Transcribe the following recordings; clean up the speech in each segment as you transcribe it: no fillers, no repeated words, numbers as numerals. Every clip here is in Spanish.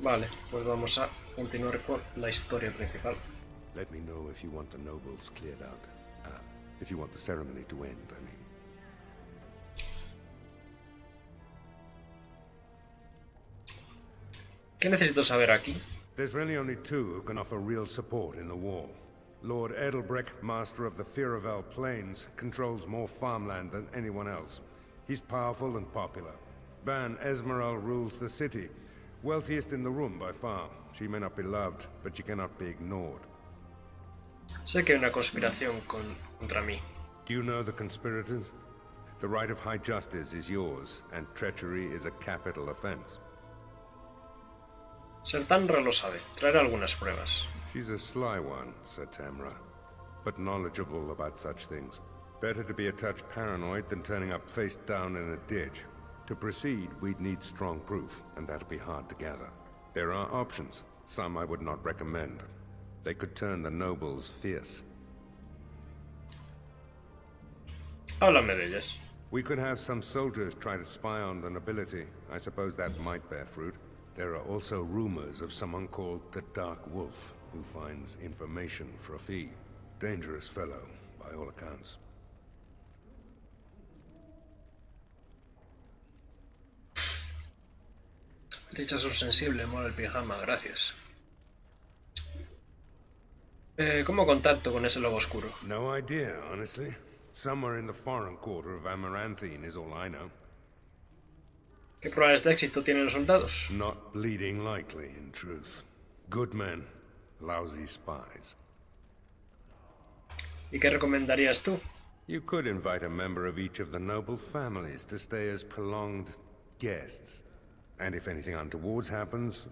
Vale, pues vamos a continuar con la historia principal. Let me know if you want the nobles cleared out. If you want the ceremony to end, I mean. ¿Qué necesito saber aquí? There's really only two who can offer real support in the war. Lord Edelbreck, master of the Firavel Plains, controls more farmland than anyone else. He's powerful and popular. Ban Esmeralda rules the city. Wealthiest in the room by far. She may not be loved, but she cannot be ignored. Sé que hay una conspiración contra mí. Do you know the conspirators? The right of high justice is yours, and treachery is a capital offense. Sertanra lo sabe. Traeré algunas pruebas. She's a sly one, said Tamra, but knowledgeable about such things. Better to be a touch paranoid than turning up face down in a ditch. To proceed, we'd need strong proof, and that'll be hard to gather. There are options, some I would not recommend. They could turn the nobles fierce. Háblame de ellas. We could have some soldiers try to spy on the nobility. I suppose that might bear fruit. There are also rumors of someone called the Dark Wolf, who finds information for a fee. Dangerous fellow, by all accounts. Dichas un sensible, mola el pijama, gracias. ¿Cómo contacto con ese lobo oscuro? No idea, honestly. Somewhere in the foreign quarter of Amaranthine is all I know. ¿Qué probabilidades de éxito tienen los soldados? Not bleeding likely, in truth. Good men, lousy spies. ¿Y qué recomendarías tú? You could invite a member of each of the noble families to stay as prolonged guests. And if anything untoward happens,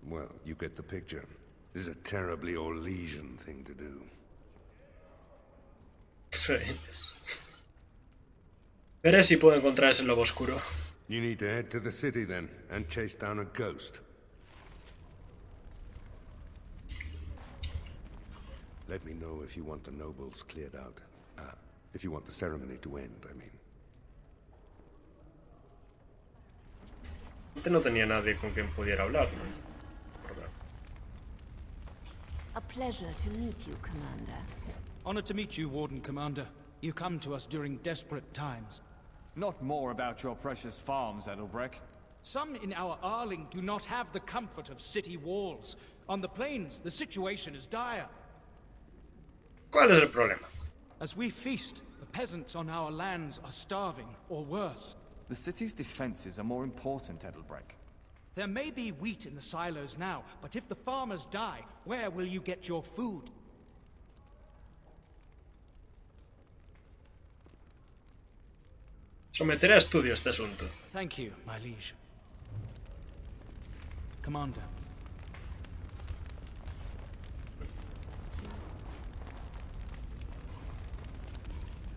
well, you get the picture. This is a terribly Orlesian thing to do. Veré si puedo encontrar ese lobo oscuro. You need to head to the city then, and chase down a ghost. Let me know if you want the nobles cleared out. If you want the ceremony to end, I mean. Antes no tenía nadie con quien pudiera hablar, ¿no? A pleasure to meet you, Commander. Honored to meet you, Warden Commander. You come to us during desperate times. Not more about your precious farms, Edelbreck. Some in our Arling do not have the comfort of city walls. On the plains, the situation is dire. ¿Cuál es el problema? As we feast, the peasants on our lands are starving, or worse. The city's defenses are more important, Edelbreck. There may be wheat in the silos now, but if the farmers die, where will you get your food? Someteré a estudio este asunto. Thank you, my liege. Commander.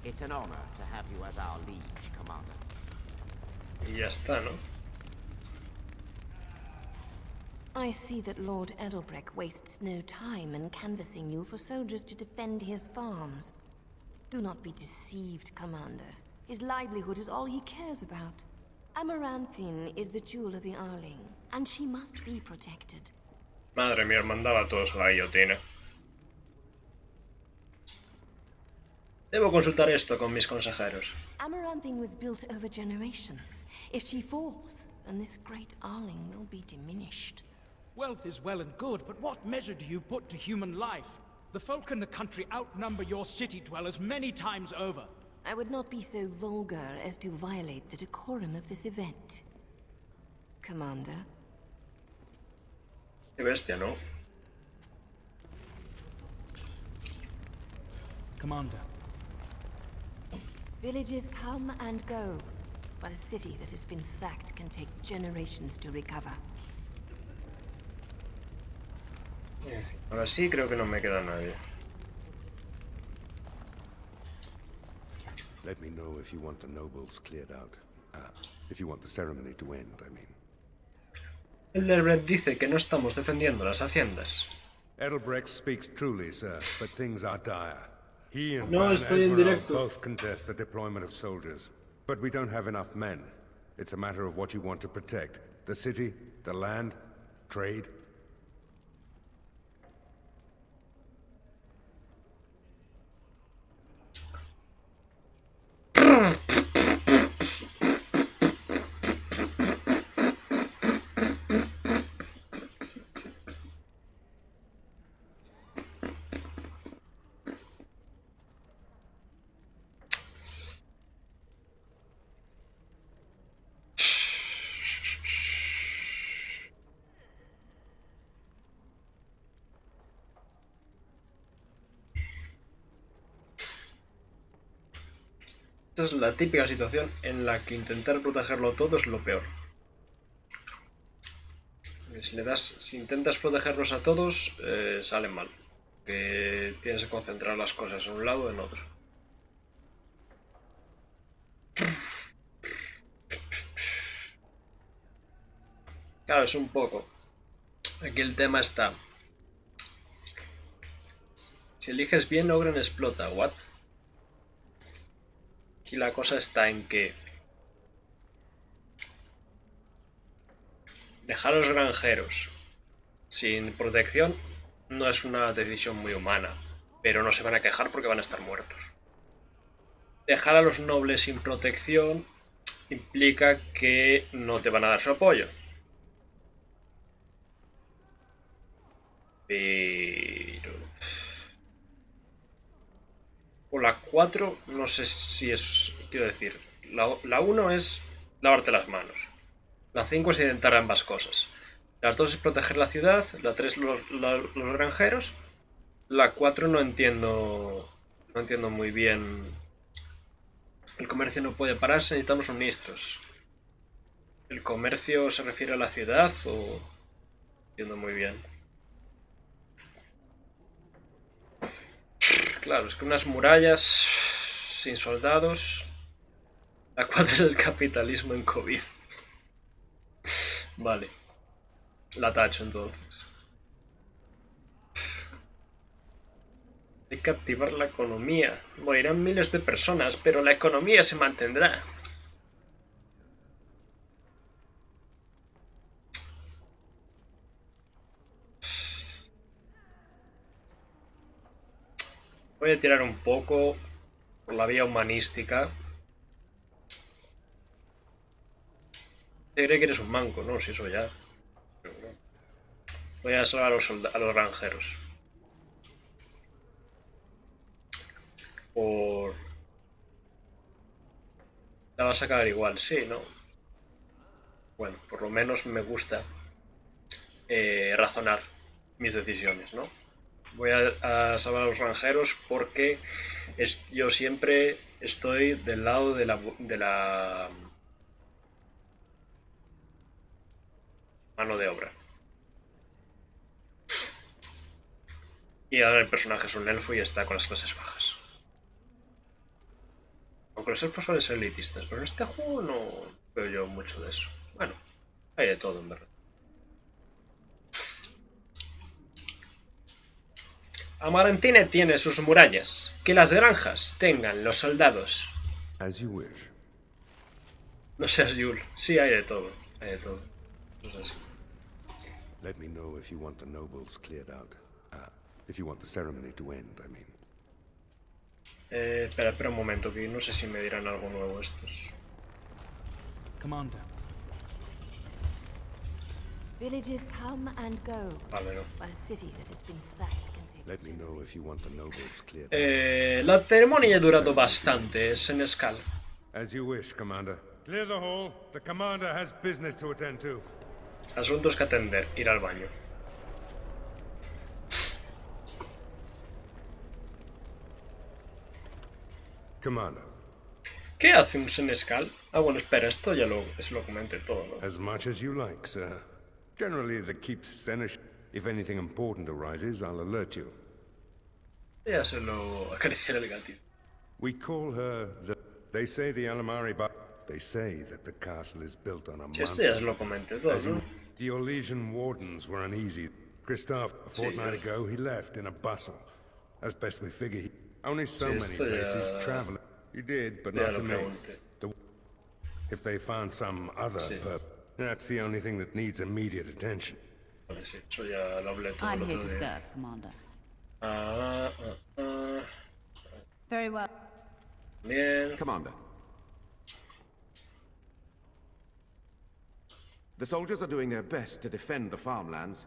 It's an honor to have you as our liege, Commander. Y ya está, ¿no? I see that Lord Edelbreck wastes no time in canvassing you for soldiers to defend his farms. Do not be deceived, Commander. His livelihood is all he cares about. Amaranthine is the jewel of the Arling, and she must be protected. Madre mía, mandaba a todos a la guillotina. Debo consultar esto con mis consejeros. Amaranthine was built over generations. If she falls, then this great Arling will be diminished. Wealth is well and good, but what measure do you put to human life? The folk in the country outnumber your city dwellers many times over. I would not be so vulgar as to violate the decorum of this event. Commander? Qué bestia, ¿no? Commander. Villages come and go, but a city that has been sacked can take generations to recover. Ahora sí creo que no me queda nadie. Let me know if you want the nobles cleared out. If you want the ceremony to end, I mean. Edelbrecht dice que no estamos defendiendo las haciendas. Edelbrecht speaks truly, sir, but things are dire. He and No, Ban estoy en Esmeralda directo. both contest the deployment of soldiers. But we don't have enough men. It's a matter of what you want to protect. The city, the land. Trade? Esta es la típica situación en la que intentar protegerlo todo es lo peor. Si intentas protegerlos a todos, sale mal. Que tienes que concentrar las cosas en un lado o en otro. Claro, es un poco. Aquí el tema está. Si eliges bien, Ogren explota. ¿What? Aquí la cosa está en que dejar a los granjeros sin protección no es una decisión muy humana, pero no se van a quejar porque van a estar muertos. Dejar a los nobles sin protección implica que no te van a dar su apoyo. Pero... O la 4, no sé si es... Quiero decir, la 1 es lavarte las manos. La 5 es intentar ambas cosas. La 2 es proteger la ciudad. La 3 los granjeros. La 4 no entiendo... No entiendo muy bien. El comercio no puede pararse, necesitamos suministros. ¿El comercio se refiere a la ciudad o...? No entiendo muy bien. Claro, es que unas murallas sin soldados. La 4 es el capitalismo en COVID. Vale. La tacho entonces. Hay que activar la economía. Morirán miles de personas, pero la economía se mantendrá. Voy a tirar un poco por la vía humanística. Te cree que eres un manco, ¿no? Si eso ya. Voy a salvar a los granjeros. Por... La vas a acabar igual, sí, ¿no? Bueno, por lo menos me gusta razonar mis decisiones, ¿no? Voy a salvar a los granjeros porque yo siempre estoy del lado de la mano de obra. Y ahora el personaje es un elfo y está con las clases bajas. Aunque los elfos suelen ser elitistas, pero en este juego no veo yo mucho de eso. Bueno, hay de todo en verdad. Amarantine tiene sus murallas. Que las granjas tengan los soldados. As you wish. No seas Yul. Sí, hay de todo. Hay de todo. No sé si... Let me know if you want the nobles cleared out. If you want the ceremony to end, I mean. Espera un momento, que no sé si me dirán algo nuevo estos. Commander. Villages come and go, Vale, no. but a city that has been sacked can take... Let me know if you want the nobles cleared out. La ceremonia ha durado bastante, es en escala. As you wish, Commander. Clear the hall. The commander has business to attend to. Asuntos que atender, ir al baño. Commander. ¿Qué hace un senescal? Ah, bueno, espera, esto ya eso lo comenté todo, ¿no? As much as you like, sir. Generally, the keep's Senesh. If anything important arises, I'll alert you. Ya se lo acariciaré el gatito. We call her the... They say the Alamari They say that the castle is built on a Si esto ya se mountain. lo comenté todo, ¿no? The Orlesian wardens were uneasy. Christoph, a fortnight ago, he left in a bustle. As best we figure, only so many esto ya- places traveling. He did, but Ya not lo to me. pregunté. If they found some other Sí. purpose, that's the only thing that needs immediate attention. Vale, sí, eso ya lo hablé todo el I'm here otro to día. serve, Commander. Ah, ah, ah. Very well. Bien. Commander. The soldiers are doing their best to defend the farmlands.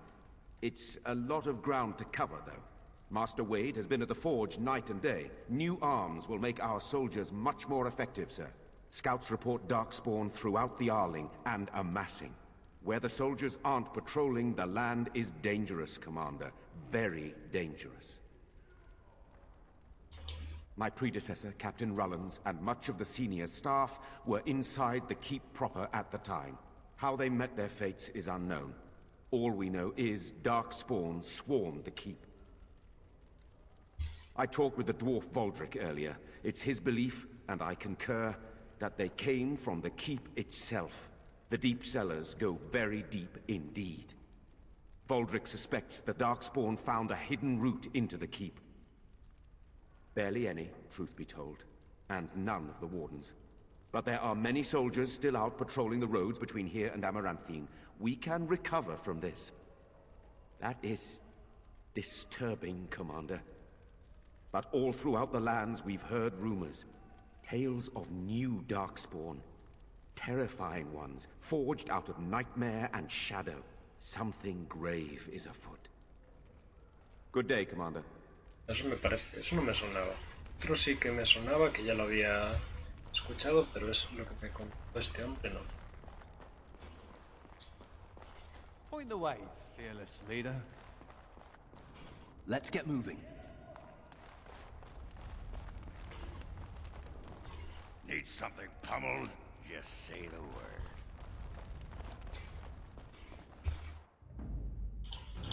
It's a lot of ground to cover, though. Master Wade has been at the forge night and day. New arms will make our soldiers much more effective, sir. Scouts report darkspawn throughout the Arling and amassing. Where the soldiers aren't patrolling, the land is dangerous, Commander. Very dangerous. My predecessor, Captain Rullins, and much of the senior staff were inside the keep proper at the time. How they met their fates is unknown. All we know is darkspawn swarmed the keep. I talked with the dwarf Voldrick earlier. It's his belief, and I concur, that they came from the keep itself. The deep cellars go very deep indeed. Voldrick suspects the darkspawn found a hidden route into the keep. Barely any, truth be told, and none of the wardens. But there are many soldiers still out patrolling the roads between here and Amaranthine. We can recover from this. That is disturbing, Commander. But all throughout the lands we've heard rumors. Tales of new darkspawn. Terrifying ones, forged out of nightmare and shadow. Something grave is afoot. Good day, Commander. Eso me parece, eso no me sonaba. Otro sí que me sonaba, que ya lo había escuchado, pero es lo que me contó este hombre, no. Point the way, fearless leader. Let's get moving. Need something pummeled? Just say the word.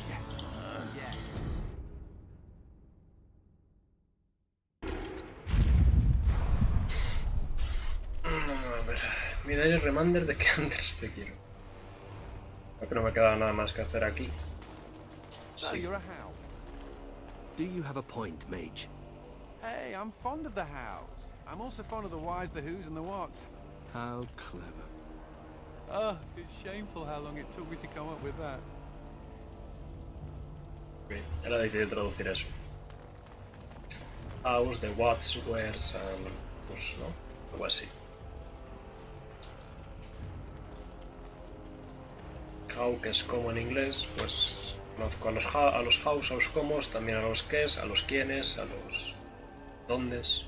Yes. Yes. A ver, mira el reminder de que antes te quiero. Creo que no me queda nada más que hacer aquí. So Sí. you're a hound. Do you have a point, Mage? Hey, I'm fond of the hows. I'm also fond of the whys, the whos, and the whats. How clever. Oh, it's shameful how long it took me to come up with that. Ok, era difícil traducir eso. House, the whats, wheres, and pues, ¿no? Algo así. How, que es como en inglés, pues conozco a los hows, a los comos, también a los ques, a los quiénes, a los dóndes.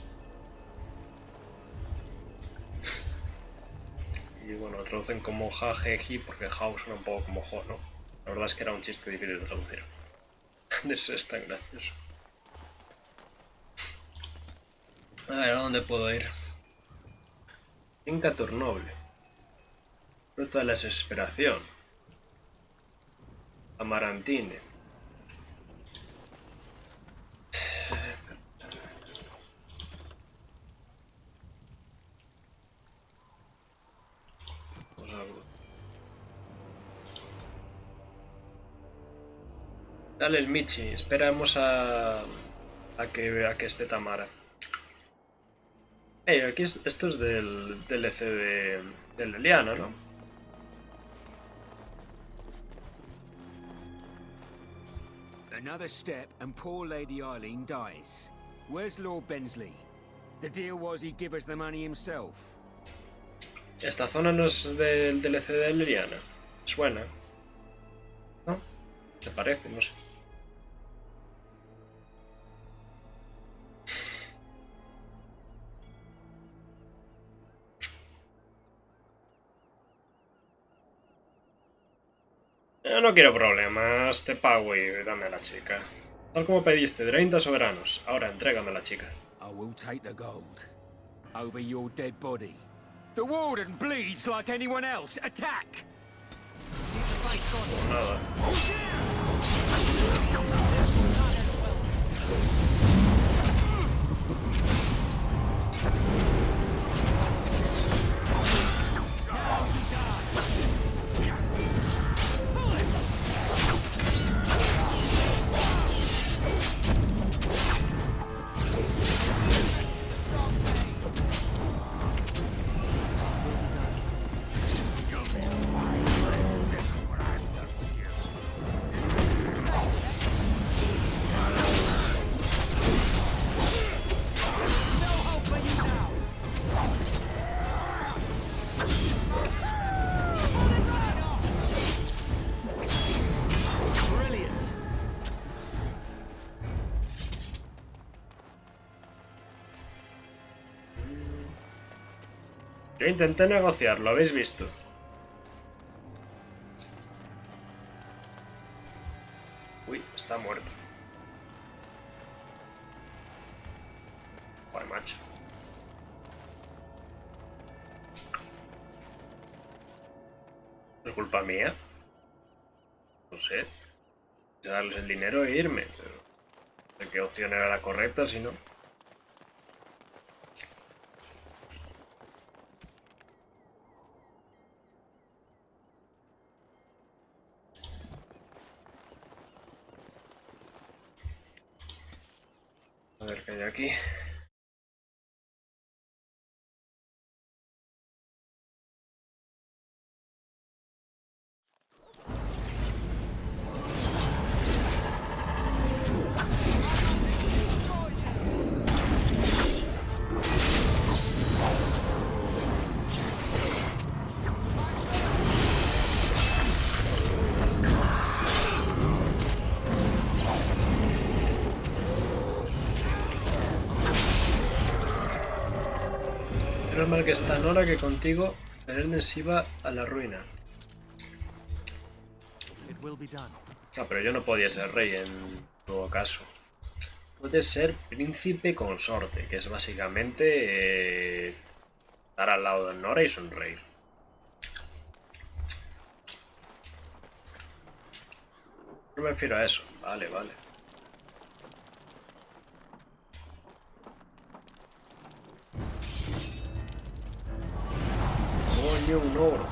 Y bueno, lo traducen como ja, je, ji, porque how suena un poco como jo, ¿no? La verdad es que era un chiste difícil de traducir. De eso es tan gracioso. A ver, ¿a dónde puedo ir? Finca Turnoble. Fruta de la desesperación. Amarantine. Vamos a ver. Dale el Michi, esperamos a que esté Tamara. Aquí esto es del DLC de Leliana, ¿no? Another step and poor Lady Eileen dies. Where's Lord Bensley? The deal was he'd give us the money himself. Esta zona no es del DLC de Leliana. Suena. ¿No? ¿Te parece? No sé. Yo no quiero problemas, te pago y dame a la chica. Tal como pediste, 30 soberanos. Ahora entrégame a la chica. I will take the gold. Over your dead body. The warden bleeds like anyone else. Attack! Pues nada. Yo intenté negociar, lo habéis visto. Uy, está muerto. Joder, macho. ¿No es culpa mía? No sé. Darles el dinero e irme, pero no sé qué opción era la correcta, si no. A ver qué hay aquí. Menos mal que está Nora que contigo Fernes iba a la ruina. No, pero yo no podía ser rey en todo caso. Puedes ser príncipe consorte, que es básicamente estar al lado de Nora y sonreír. No me refiero a eso. Vale, vale. Coño, un oro.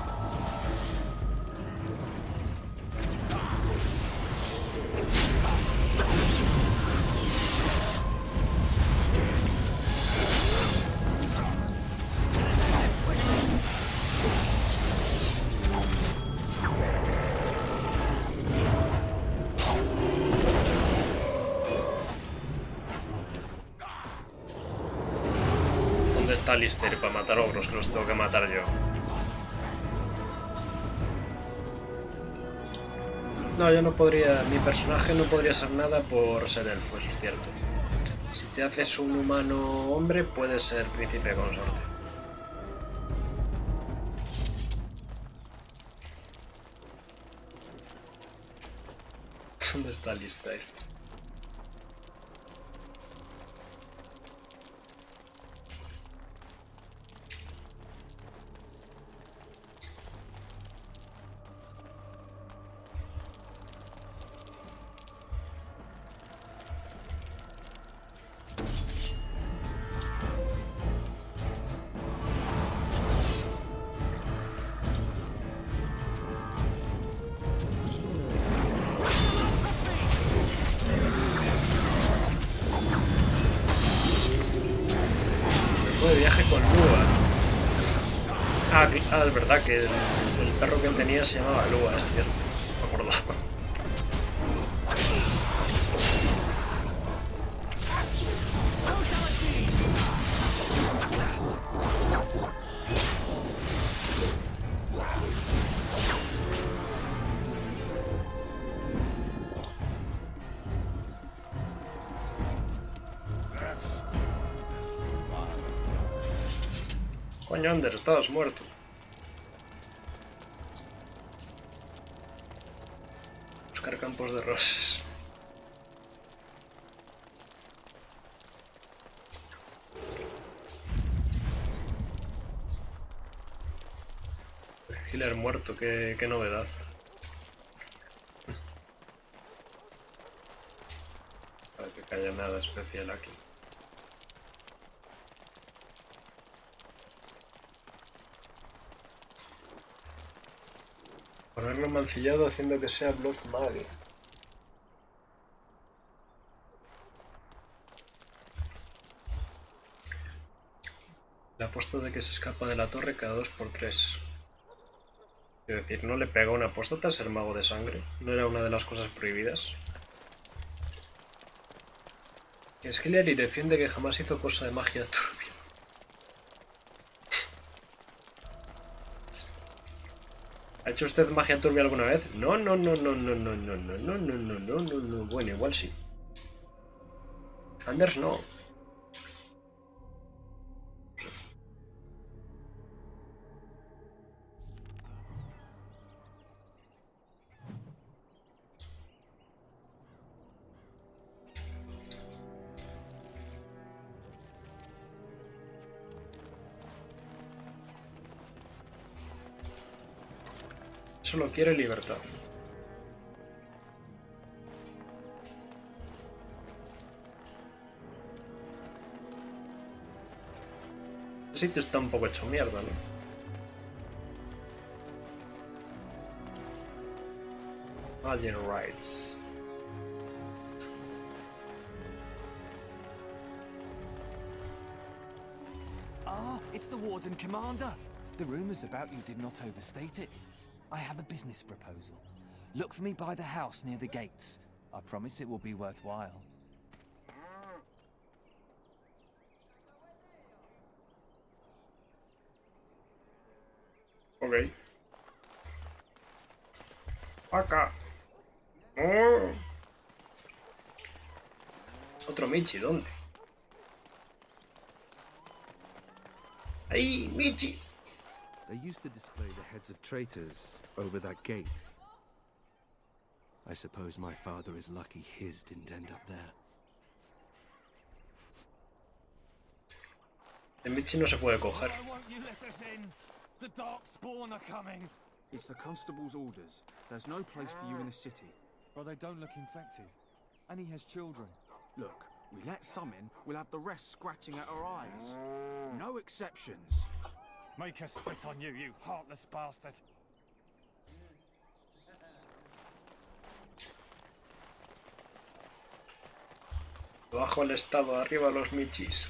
¿Dónde está Lister para matar ogros que los tengo que matar yo? No, yo no podría, mi personaje no podría ser nada por ser elfo, eso es cierto. Si te haces un humano hombre, puedes ser príncipe consorte. ¿Dónde está Lister? De viaje con Lua. Es verdad que el perro que él tenía se llamaba Lua, es cierto. No me acordaba. Coño, Ander, estabas muerto. Buscar campos de rosas. Healer muerto, qué novedad. Para que haya nada especial aquí. Ponerlo mancillado haciendo que sea Blood Mage. Le apuesto de que se escapa de la torre cada 2×3. Es decir, ¿no le pega una apóstata a ser mago de sangre? ¿No era una de las cosas prohibidas? Es Hillary defiende que jamás hizo cosa de magia turbia. ¿Ha hecho usted magia turbia alguna vez? No, no, no, no, no, no, no, no, no, no, no, no, no, no. Bueno, igual sí. Anders no. solo quiere libertad. El sitio está un poco hecho mierda, ¿no? Alien Rights. Ah, it's the Warden Commander. The rumors about you did not overstate it. I have a business proposal. Look for me by the house near the gates. I promise it will be worthwhile. Ok. Acá. Oh. Otro Michi, ¿dónde? ¡Ahí, Michi! They used to display the heads of traitors over that gate. I suppose my father is lucky his didn't end up there. El Michi no se puede coger. Why won't you let us in? The dark spawn are coming. It's the constable's orders. There's no place for you in the city. But they don't look infected. And he has children. Look, we let some in, we'll have the rest scratching at our eyes. No exceptions. Make us spit on you, you heartless bastard. Abajo el estado, arriba los Michis.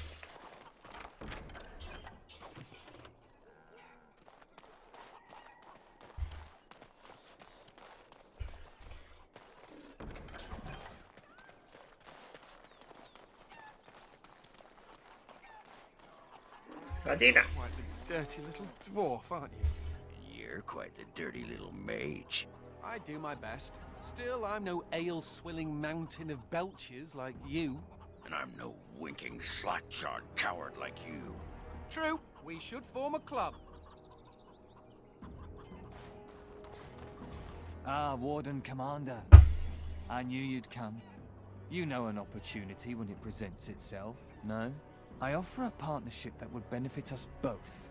Gallina. Quite the dirty little dwarf, aren't you? You're quite the dirty little mage. I do my best. Still, I'm no ale-swilling mountain of belches like you. And I'm no winking, slack-jawed coward like you. True, we should form a club. Ah, Warden Commander. I knew you'd come. You know an opportunity when it presents itself, no? I offer a partnership that would benefit us both.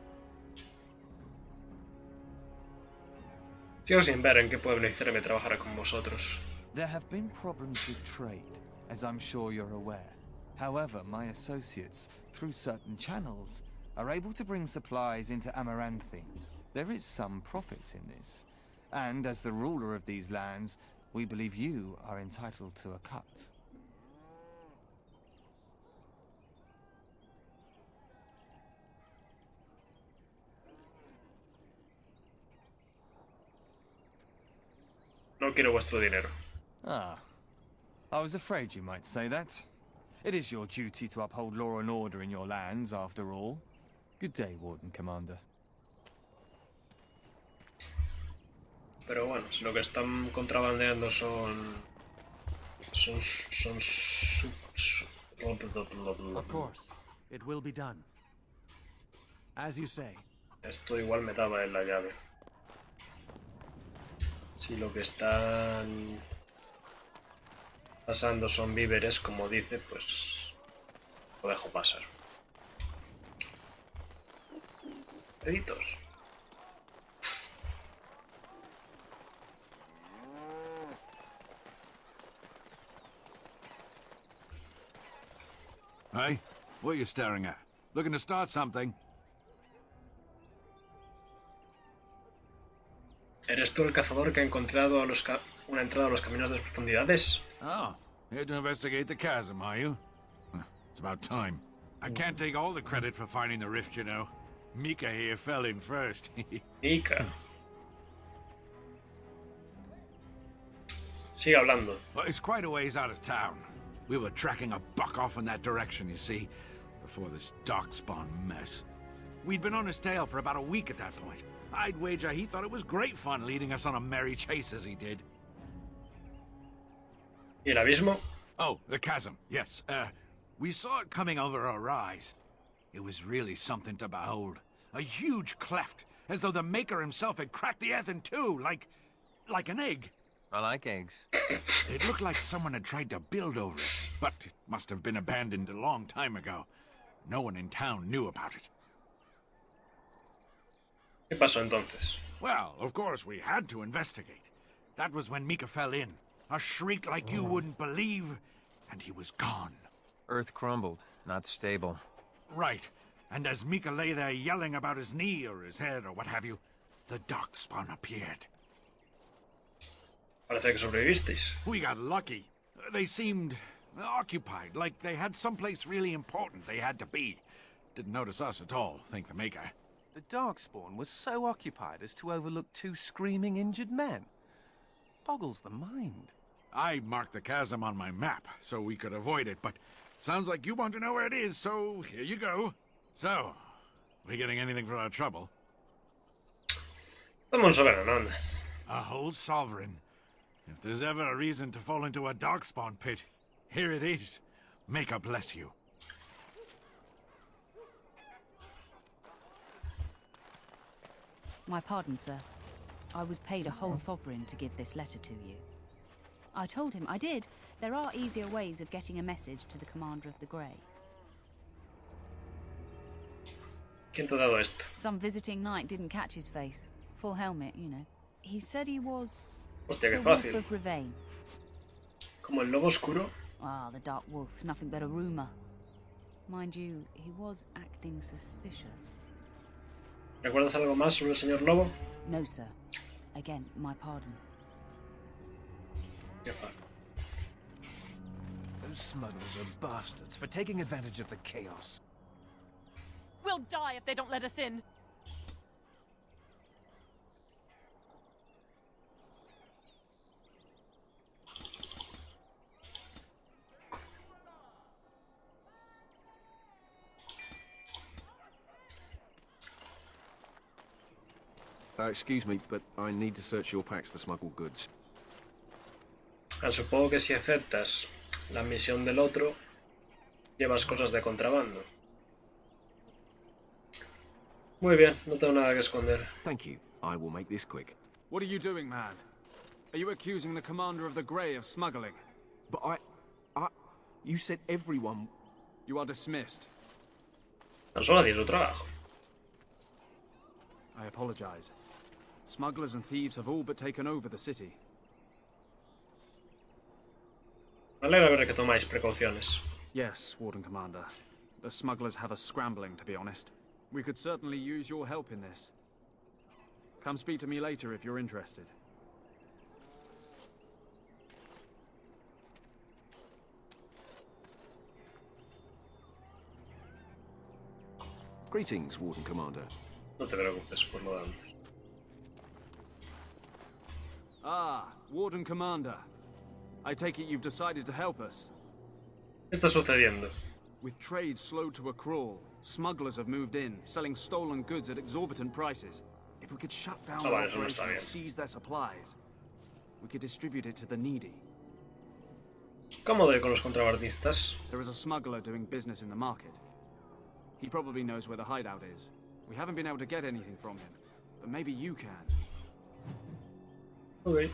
Sigo sin ver en qué puede beneficiarme trabajar con vosotros. There have been problems with trade, as I'm sure you're aware. However, my associates, through certain channels, are able to bring supplies into Amaranthine. There is some profit in this. And as the ruler of these lands, we believe you are entitled to a cut. No quiero vuestro dinero. Ah. I was afraid you might say that. It is your duty to uphold law and order in your lands, after all. Good day, Warden Commander. Pero bueno, si lo que están contrabandeando son... Of course, it will be done. As you say. Esto igual me daba en la llave. Si lo que están pasando son víveres, como dice, pues lo dejo pasar. Peditos. Hey, what are you staring at? Looking to start something? ¿Eres tú el cazador que ha encontrado a una entrada a los caminos de las profundidades? Oh, here to investigate the chasm, are you? It's about time. I can't take all the credit for finding the rift, you know. Mika here fell in first. Mika. Sigue hablando. Well, it's quite a ways out of town. We were tracking a buck off in that direction, you see, before this darkspawn mess. We'd been on his tail for about a week at that point. I'd wager he thought it was great fun leading us on a merry chase as he did. ¿Y el abismo? Oh, the chasm, yes. We saw it coming over our rise. It was really something to behold. A huge cleft, as though the Maker himself had cracked the earth in two, like an egg. I like eggs. It looked like someone had tried to build over it, but it must have been abandoned a long time ago. No one in town knew about it. ¿Qué pasó entonces? Well, of course we had to investigate. That was when Mika fell in. A shriek like you wouldn't believe, and he was gone. Earth crumbled, not stable. Right. And as Mika lay there yelling about his knee or his head or what have you, the darkspawn appeared. Parece que sobrevivisteis. We got lucky. They seemed occupied, like they had someplace really important they had to be. Didn't notice us at all, thank the Maker. The Darkspawn was so occupied as to overlook 2 screaming injured men. Boggles the mind. I marked the chasm on my map so we could avoid it, but sounds like you want to know where it is, so here you go. So, we getting anything for our trouble? Toma un soberano, anda. A whole sovereign. If there's ever a reason to fall into a darkspawn pit, here it is. Maker bless you. My pardon, sir. I was paid a whole sovereign to give this letter to you. I told him I did. There are easier ways of getting a message to the Commander of the Grey. ¿Quién te ha dado esto? Some visiting knight didn't catch his face. Full helmet, you know. He said he was... Hostia, qué Sir Wolf fácil. of Ravain. Como el lobo oscuro. Ah, the Dark Wolf, nothing but a rumour. Mind you, he was acting suspicious. ¿Recuerdas algo más sobre el señor Lobo? No, sir. Again, my pardon. Qué fácil. Those smugglers are bastards for taking advantage of the chaos. We'll die if they don't let us in. Excuse me, but I need to search your packs for smuggled goods. Supongo que si aceptas la misión del otro, llevas cosas de contrabando. Muy bien, no tengo nada que esconder. Thank you. I will make this quick. What are you doing, man? Are you accusing the Commander of the Grey of smuggling? But you said everyone... You are dismissed. Tan solo hacía su trabajo. I apologize. Smugglers and thieves have all but taken over the city. Me alegra ver que tomáis precauciones. Yes, Warden Commander. The smugglers have us scrambling, to be honest. We could certainly use your help in this. Come speak to me later if you're interested. Greetings, Warden Commander. No te preocupes por lo de antes. Ah, Warden Commander. I take it you've decided to help us. ¿Qué está sucediendo? With trade slowed to a crawl, smugglers have moved in, selling stolen goods at exorbitant prices. If we could shut down their operation and seize their supplies, we could distribute it to the needy. ¿Cómo doy con los contrabandistas? There is a smuggler doing business in the market. He probably knows where the hideout is. We haven't been able to get anything from him, but maybe you can. Okay.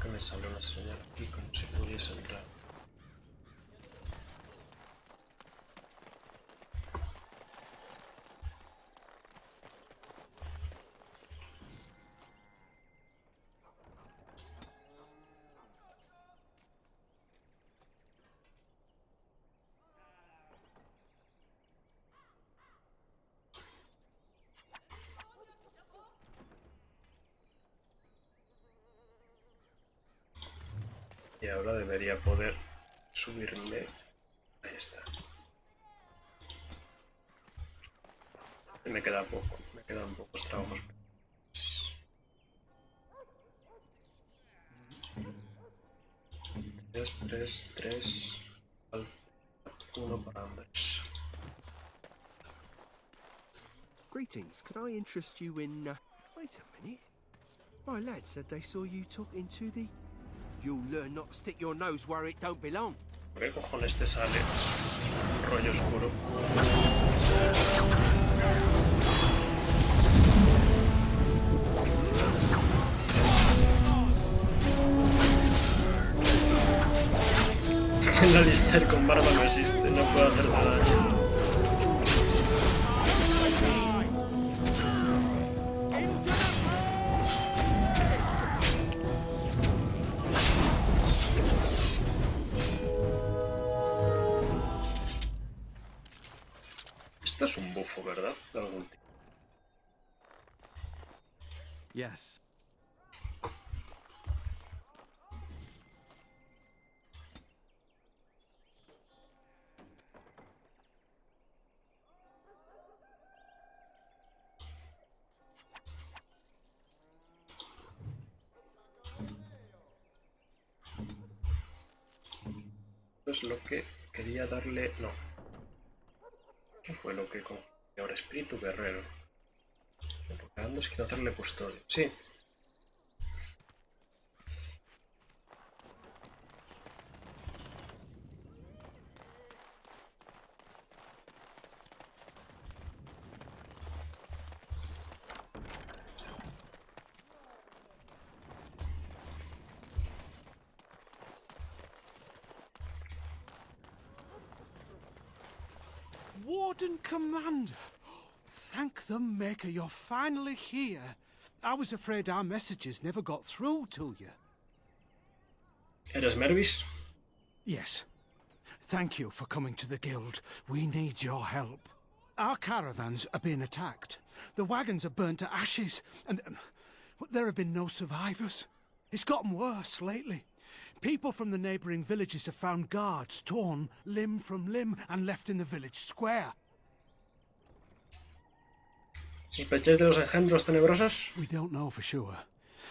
Que me sale una señal aquí como si pudiese entrar. Y ahora debería poder subirme. Ahí está. Y me queda poco. Me quedan pocos trabajos. Tres. Uno para Andrés. Greetings. Could I interest you in... Wait a minute. My lad said they saw you talking to the... You'll learn not to stick your nose where it don't belong. ¿Por qué cojones te sale rollo oscuro? El Alistair con barba no existe, no puede hacerte daño. Esto es un bufo, ¿verdad? De algún tipo. Yes. Esto es lo que quería darle... No. ¿Qué fue lo que con ahora espíritu guerrero? Porque antes quiero hacerle custodio. Sí. Warden Commander! Thank the Maker you're finally here. I was afraid our messages never got through to you. ¿Eres Mervis? Yes. Thank you for coming to the Guild. We need your help. Our caravans are being attacked. The wagons are burnt to ashes, and there have been no survivors. It's gotten worse lately. People from the neighbouring villages have found guards torn limb from limb and left in the village square. ¿Sospecháis de los engendros tenebrosos? We don't know for sure.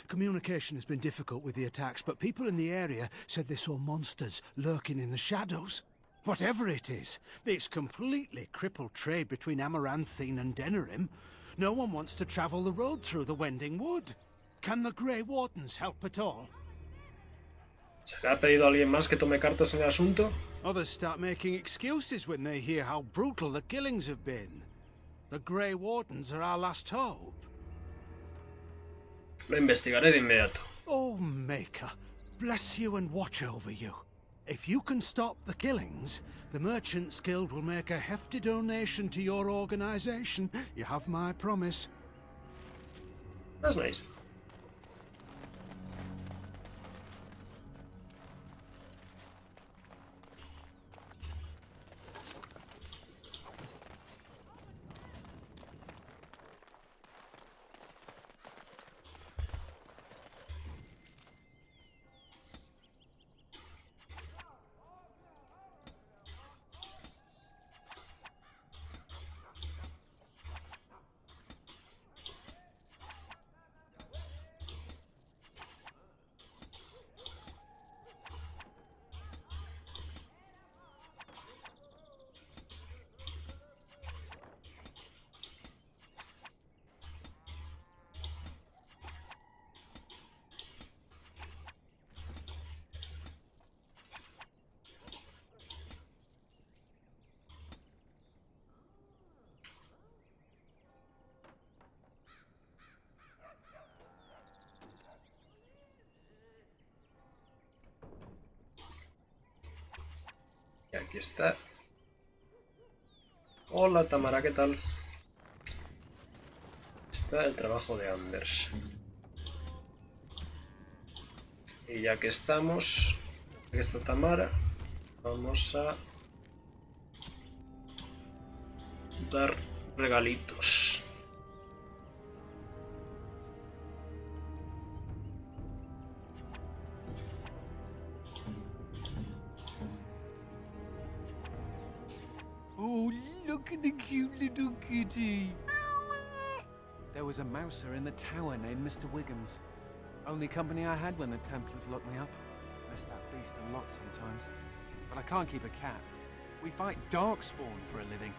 Communication has been difficult with the attacks, but people in the area said they saw monsters lurking in the shadows. Whatever it is, it's completely crippled trade between Amaranthine and Denerim. No one wants to travel the road through the Wending Wood. Can the Grey Wardens help at all? ¿Se le ha pedido a alguien más que tome cartas en el asunto? Others start making excuses when they hear how brutal the killings have been. The Grey Wardens are our last hope. Lo investigaré de inmediato. Oh, Maker, bless you and watch over you. If you can stop the killings, the Merchants Guild will make a hefty donation to your organization. You have my promise. That's nice. Y aquí está. Hola Tamara, ¿qué tal? Está el trabajo de Anders. Y ya que estamos, aquí está Tamara, vamos a dar regalitos. Oh, look at the cute little kitty. There was a mouser in the tower named Mr. Wiggums. Only company I had when the Templars locked me up. Miss that beast a lot sometimes. But I can't keep a cat. We fight Darkspawn for a living.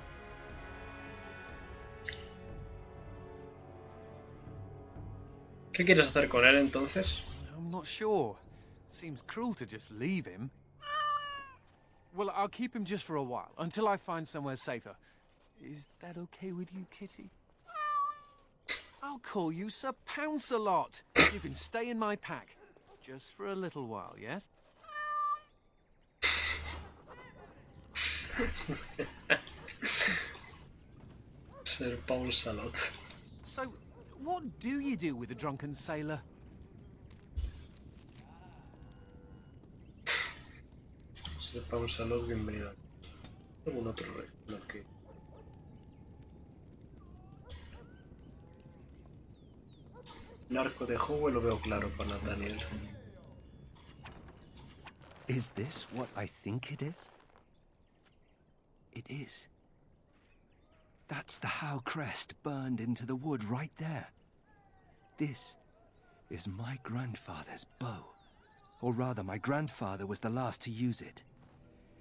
¿Qué quieres hacer con él entonces? I'm not sure. Seems cruel to just leave him. Well, I'll keep him just for a while, until I find somewhere safer. Is that okay with you, Kitty? I'll call you Sir Pounce-a-lot. You can stay in my pack. Just for a little while, yes? Sir Pounce-a-lot. So, what do you do with a drunken sailor? Sir Pounce-a-lot, bienvenido. ¿Algún otro rey? No, que... El arco de Howe lo veo claro para Nathaniel. Is this what I think it is? It is. That's the Howe crest burned into the wood right there. This is my grandfather's bow. Or rather, my grandfather was the last to use it.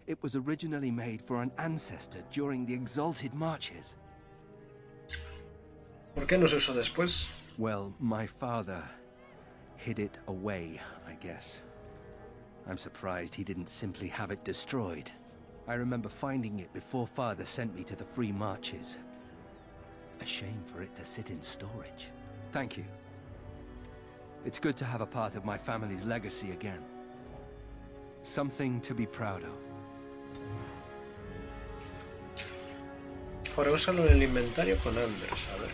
It was originally made for an ancestor during the Exalted Marches. ¿Por qué no se usó después? Well, my father hid it away, I guess. I'm surprised he didn't simply have it destroyed. I remember finding it before Father sent me to the Free Marches. A shame for it to sit in storage. Thank you. It's good to have a part of my family's legacy again. Something to be proud of. Ahora úsalo en el inventario con Anders, a ver.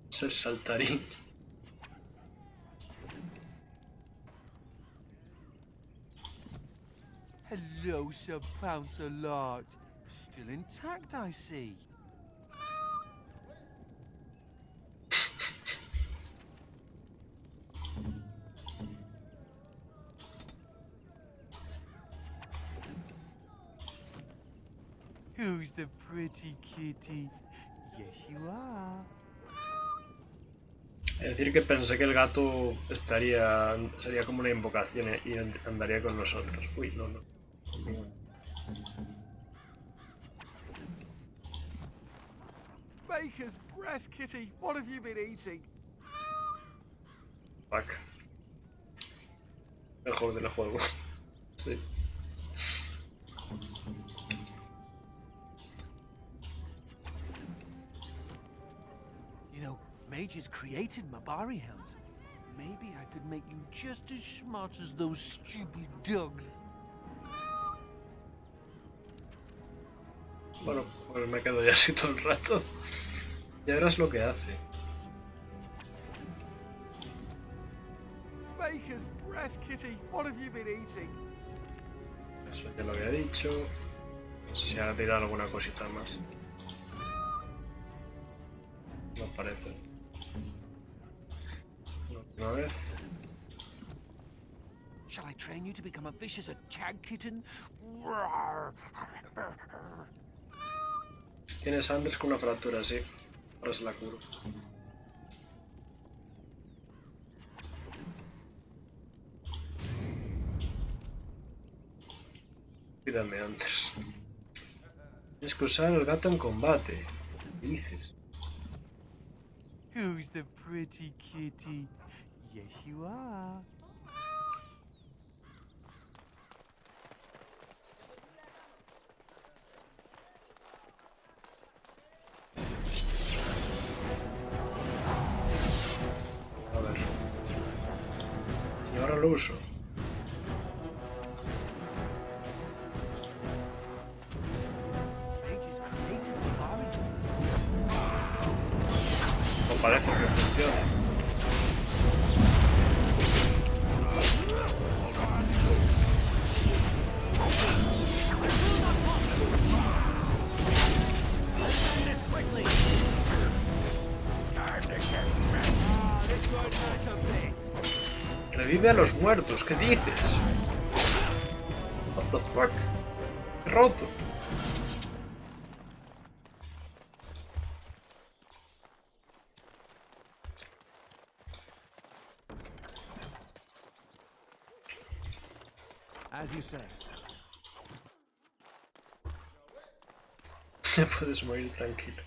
Es el saltarín. Hello, Sir Pounce-a-lot. Still intact, I see. Who's the pretty kitty? Yes, you are. Es decir, que pensé que el gato sería como una invocación y andaría con nosotros. Uy, no, no. Baker's breath, kitty. What have you been eating? Fuck. Mejor del juego. Sí. You know, mages created Mabari hounds. Maybe I could make you just as smart as those stupid dogs. Bueno, pues me quedo ya así todo el rato. Ya verás lo que hace. Baker's breath, kitty. What have you been eating? Eso ya lo había dicho. No sé si ha tirado alguna cosita más. No parece. La última vez. Shall I train you to become a vicious attack kitten? Tienes a Anders con una fractura, sí. Ahora se la curo. Cuídame, Anders. Tienes que usar el gato en combate. ¿Qué dices? Who's the pretty kitty? Yes, you are. A ver. Y ahora lo uso. No parece que funcione. Revive a los muertos, ¿qué dices? What the fuck? Roto. As you say. Te puedes morir tranquilo.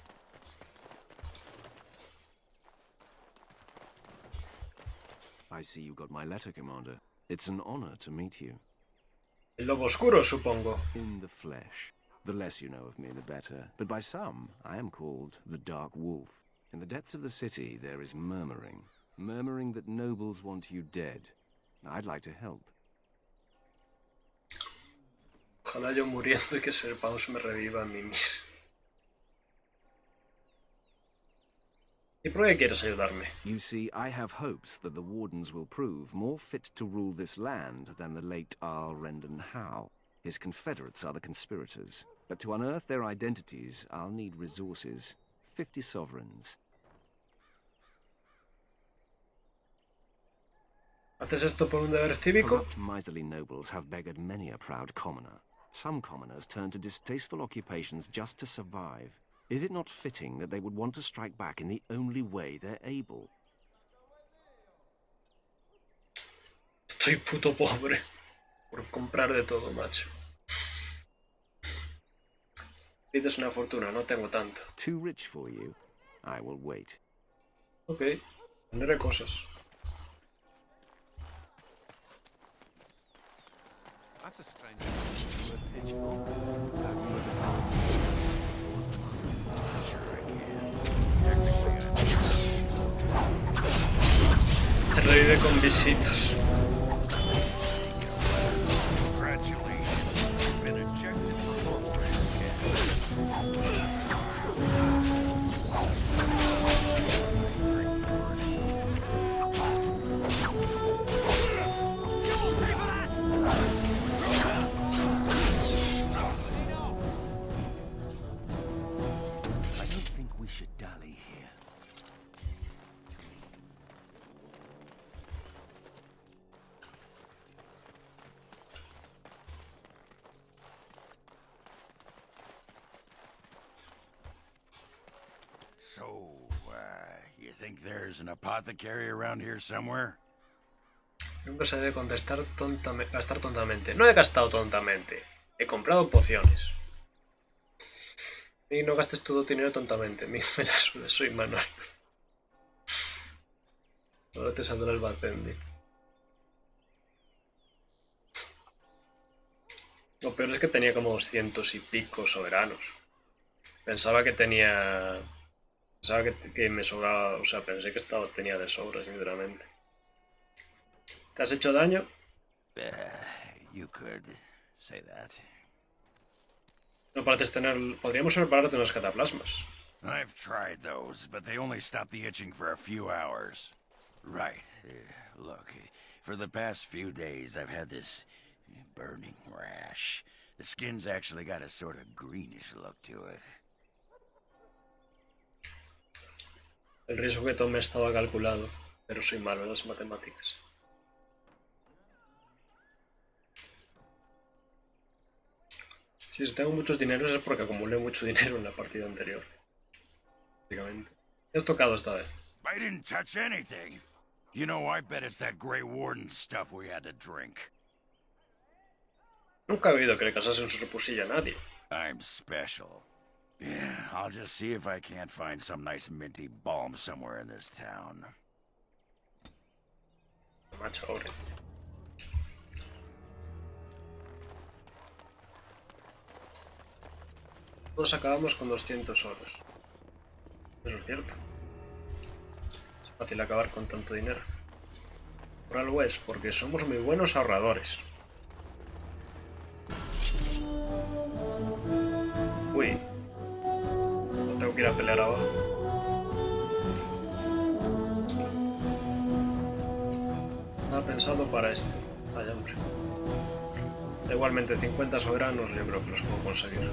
I see you got my letter, Commander. It's an honor to meet you. El lobo oscuro, supongo. In the flesh. The less you know of me, the better. But by some, I am called the Dark Wolf. In the depths of the city, there is murmuring. Murmuring that nobles want you dead. I'd like to help. Ojalá yo muriendo y que Sir Paus me reviva a mí mismo. ¿Y por qué quieres ayudarme? You see, I have hopes that the Wardens will prove more fit to rule this land than the late Arl Rendon Howe. His confederates are the conspirators. But to unearth their identities, I'll need resources. 50 sovereigns. ¿Haces esto por un deber cívico? Corrupt, miserly nobles have beggared many a proud commoner. Some commoners turn to distasteful occupations just to survive. Is it not fitting that they would want to strike back in the only way they're able? Estoy puto pobre por comprar de todo, macho. Pides una fortuna, no tengo tanto. Too rich for you? I will wait. Ok, tendré cosas. That's a strange pitchfork. Te revive con visitos. So, you think there's an apothecary around here somewhere? Nunca se debe gastar tontamente. No he gastado tontamente. He comprado pociones. Y no gastes todo tu dinero tontamente. Me la suda, soy Manuel. Ahora te saldrá el bartender. Lo peor es que tenía como 200 y pico soberanos. Pensaba que tenía... Pensaba que me sobraba... O sea, pensé que tenía de sobra, sinceramente. ¿Te has hecho daño? You could say that. No pareces tener... Podríamos prepararte unos cataplasmas. I've tried those, but they only stop the itching for a few hours. Right. Look, for the past few days I've had this burning rash. The skin's actually got a sort of greenish look to it. El riesgo que tomé estaba calculado, pero soy malo en las matemáticas. Si tengo muchos dineros es porque acumulé mucho dinero en la partida anterior. Básicamente. ¿Qué has tocado esta vez? I didn't touch anything. You know, I bet it's that Grey Warden stuff we had to drink. Nunca he oído que le casase un sorpusilla a nadie. I'm special. Yeah, I'll just see if I can't find some nice minty balm somewhere in this town. Macho, ahora. Todos acabamos con 200 oros. Eso es cierto. Es fácil acabar con tanto dinero. Por algo es, porque somos muy buenos ahorradores. Uy. No tengo que ir a pelear abajo. Nada pensado para esto. Vaya hombre. Igualmente 50 soberanos yo creo que los puedo conseguir.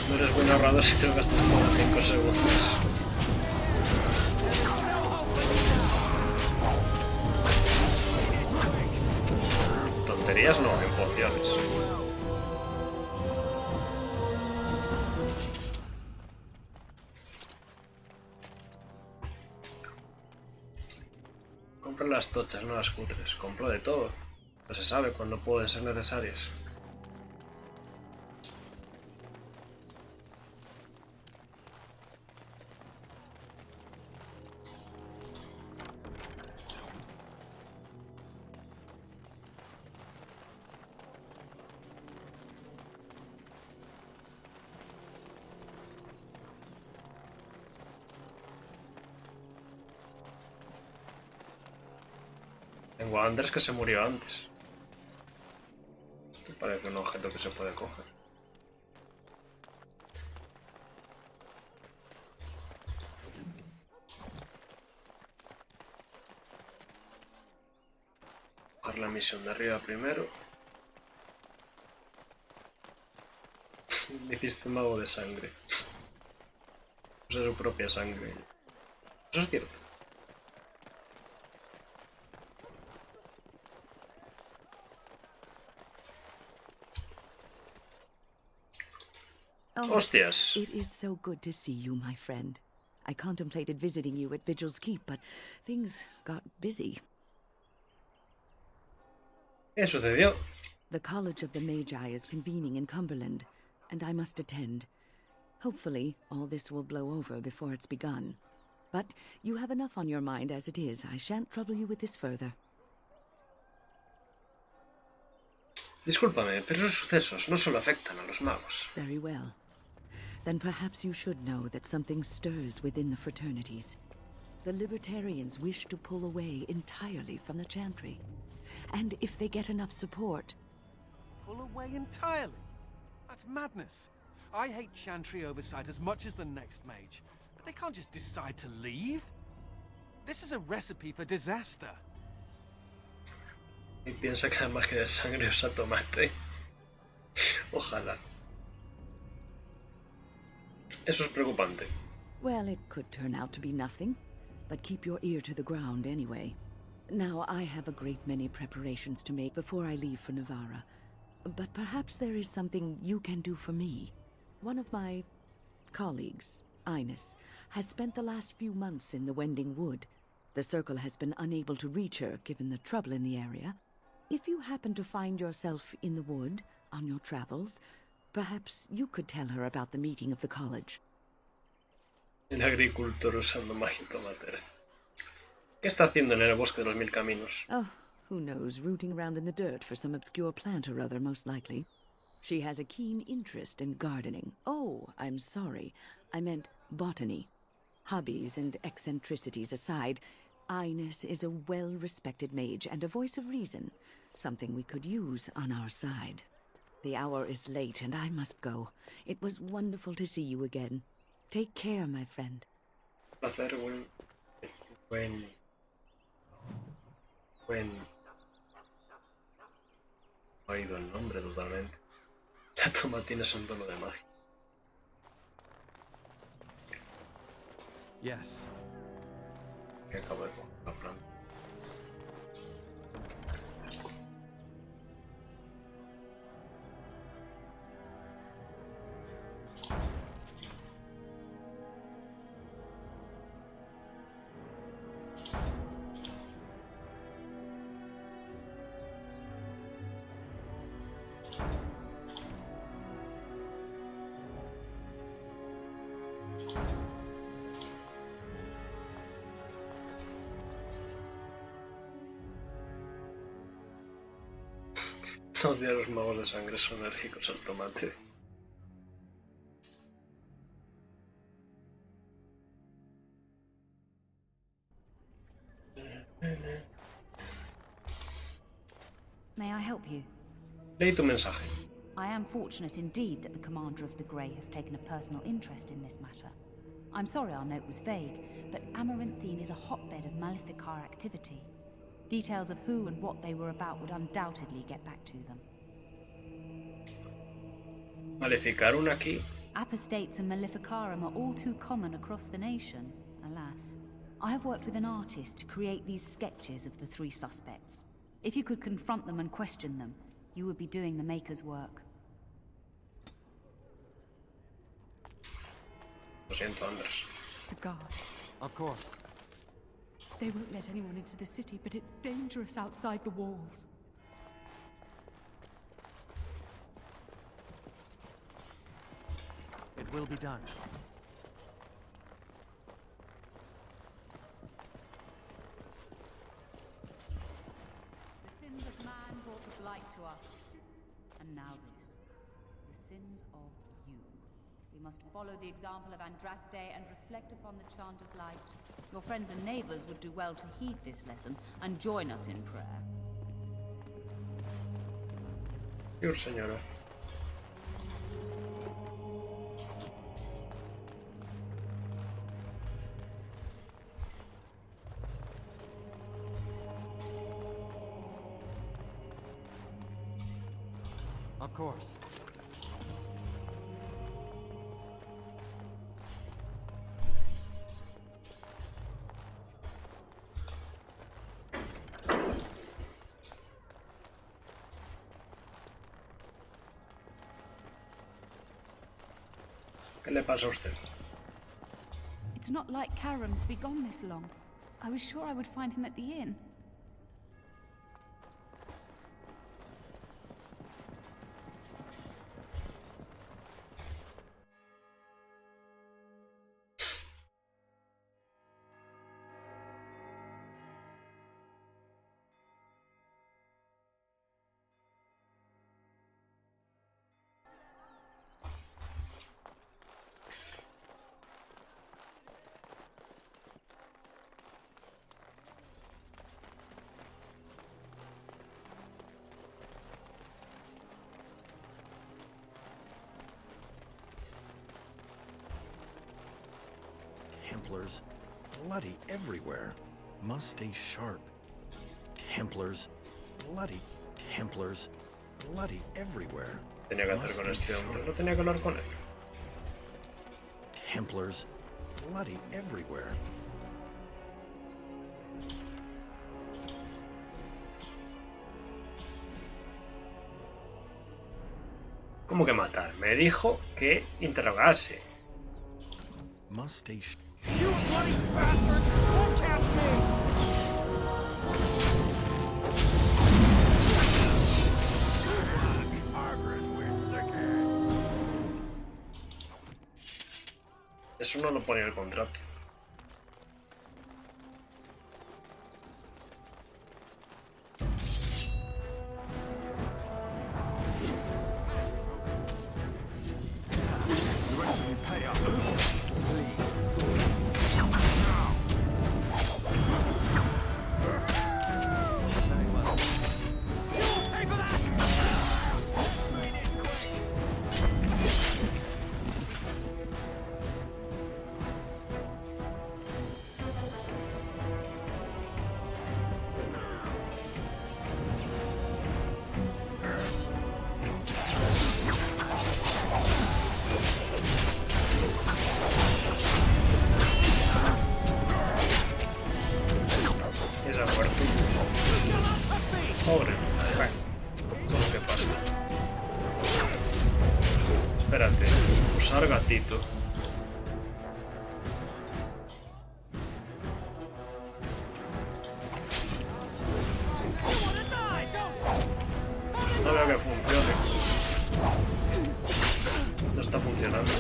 No eres buen ahorrador si te lo gastas todo en 5 segundos. Tonterías no, en pociones. Compra las tochas, no las cutres. Compro de todo. No se sabe cuándo pueden ser necesarias. Tengo a Anders que se murió antes. Esto parece un objeto que se puede coger. Coger la misión de arriba primero. Me hiciste mago de sangre. Usa su propia sangre. Eso es cierto. Oh, Hostias. It is so good to see you, my friend. I contemplated visiting you at Vigil's Keep, but things got busy. ¿Qué sucedió? The College of the Magi is convening in Cumberland, and I must attend. Hopefully, all this will blow over before it's begun. But you have enough on your mind as it is. I shan't trouble you with this further. Discúlpame, pero esos sucesos no solo afectan a los magos. Very well. Then perhaps you should know that something stirs within the fraternities. The Libertarians wish to pull away entirely from the Chantry. And if they get enough support... Pull away entirely? That's madness. I hate Chantry oversight as much as the next mage. But they can't just decide to leave. This is a recipe for disaster. Y piensa que la magia de sangre usa tomate. Ojalá. Eso es preocupante. Well, it could turn out to be nothing. But keep your ear to the ground anyway. Now, I have a great many preparations to make before I leave for Navarra. But perhaps there is something you can do for me. One of my colleagues, Ines, has spent the last few months in the Wending Wood. The Circle has been unable to reach her, given the trouble in the area. If you happen to find yourself in the wood on your travels, perhaps you could tell her about the meeting of the college. El agricultor usando magia tomatera. ¿Qué está haciendo en el bosque de los mil caminos? Oh, who knows, rooting around in the dirt for some obscure plant or other, most likely. She has a keen interest in gardening. Oh, I'm sorry. I meant botany. Hobbies and eccentricities aside, Ines is a well-respected mage and a voice of reason, something we could use on our side. The hour is late and I must go. It was wonderful to see you again. Take care, my friend. Placer, buen... No ha ido el nombre totalmente. La tomatina es un tono de magia. Yes. Que acabo de coger la planta. Odio a los magos de sangre, son alérgicos al tomate. May I help you? Leí tu mensaje. I am fortunate indeed that the Commander of the Grey has taken a personal interest in this matter. I'm sorry our note was vague, but Amaranthine is a hotbed of Maleficar activity. Details of who and what they were about would undoubtedly get back to them. Maleficarum aquí. Apostates and Maleficarum are all too common across the nation, alas. I have worked with an artist to create these sketches of the three suspects. If you could confront them and question them, you would be doing the Maker's work. Lo siento, Anders. The gods. Of course. They won't let anyone into the city, but it's dangerous outside the walls. It will be done. The sins of man brought the blight to us. And now this. The sins of you. We must follow the example of Andraste and reflect upon the chant of light. Your friends and neighbors would do well to heed this lesson and join us in prayer. Dios, señora. Of course. ¿Qué le pasa a usted? It's not like Karam to be gone this long. I was sure I would find him at the inn. Templars, bloody everywhere. Must stay sharp. Templars, bloody Templars, bloody everywhere. Tenía que hacer con este hombre, no tenía que hablar con él. Templars, bloody everywhere. ¿Cómo que matar? Me dijo que interrogase. Must stay sharp. You bloody bastard! Won't catch me! Eso no lo pone en el contrato. Pobre. Bueno, ¿qué pasa? Espérate. Usar gatito. No veo que funcione. No está funcionando.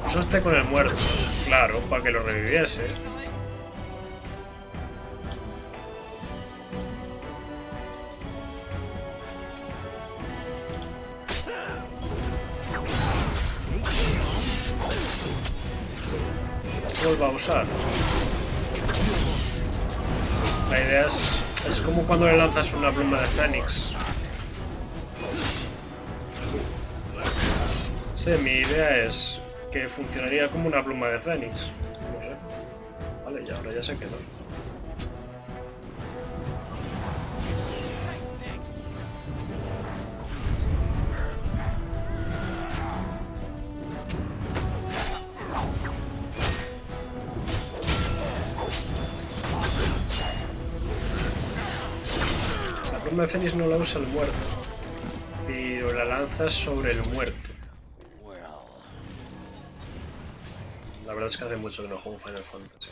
Usaste con el muerto, claro, para que lo reviviese. Vuelva a usar. La idea es como cuando le lanzas una pluma de Fénix. Sí, mi idea es que funcionaría como una pluma de Fénix. No sé. Vale, y ahora ya se quedó. arma de Fénix no la usa el muerto, pero la lanza sobre el muerto. La verdad es que hace mucho que no juego Final Fantasy.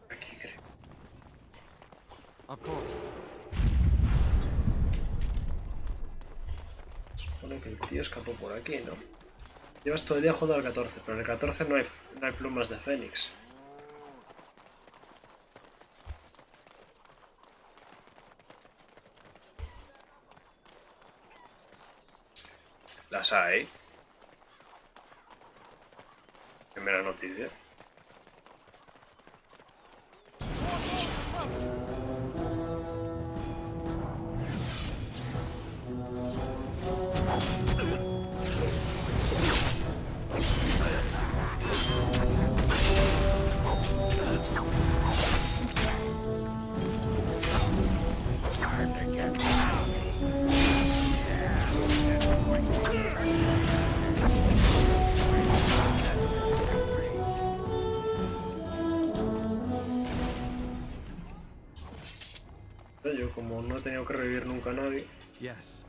Aquí creo. Of course. Supone que el tío escapó por aquí, ¿no? Llevas todo el día jugando al 14, pero en el 14 no hay plumas de Fénix. Las hay. Primera noticia. Yo, como no he tenido que revivir nunca a nadie. Yes.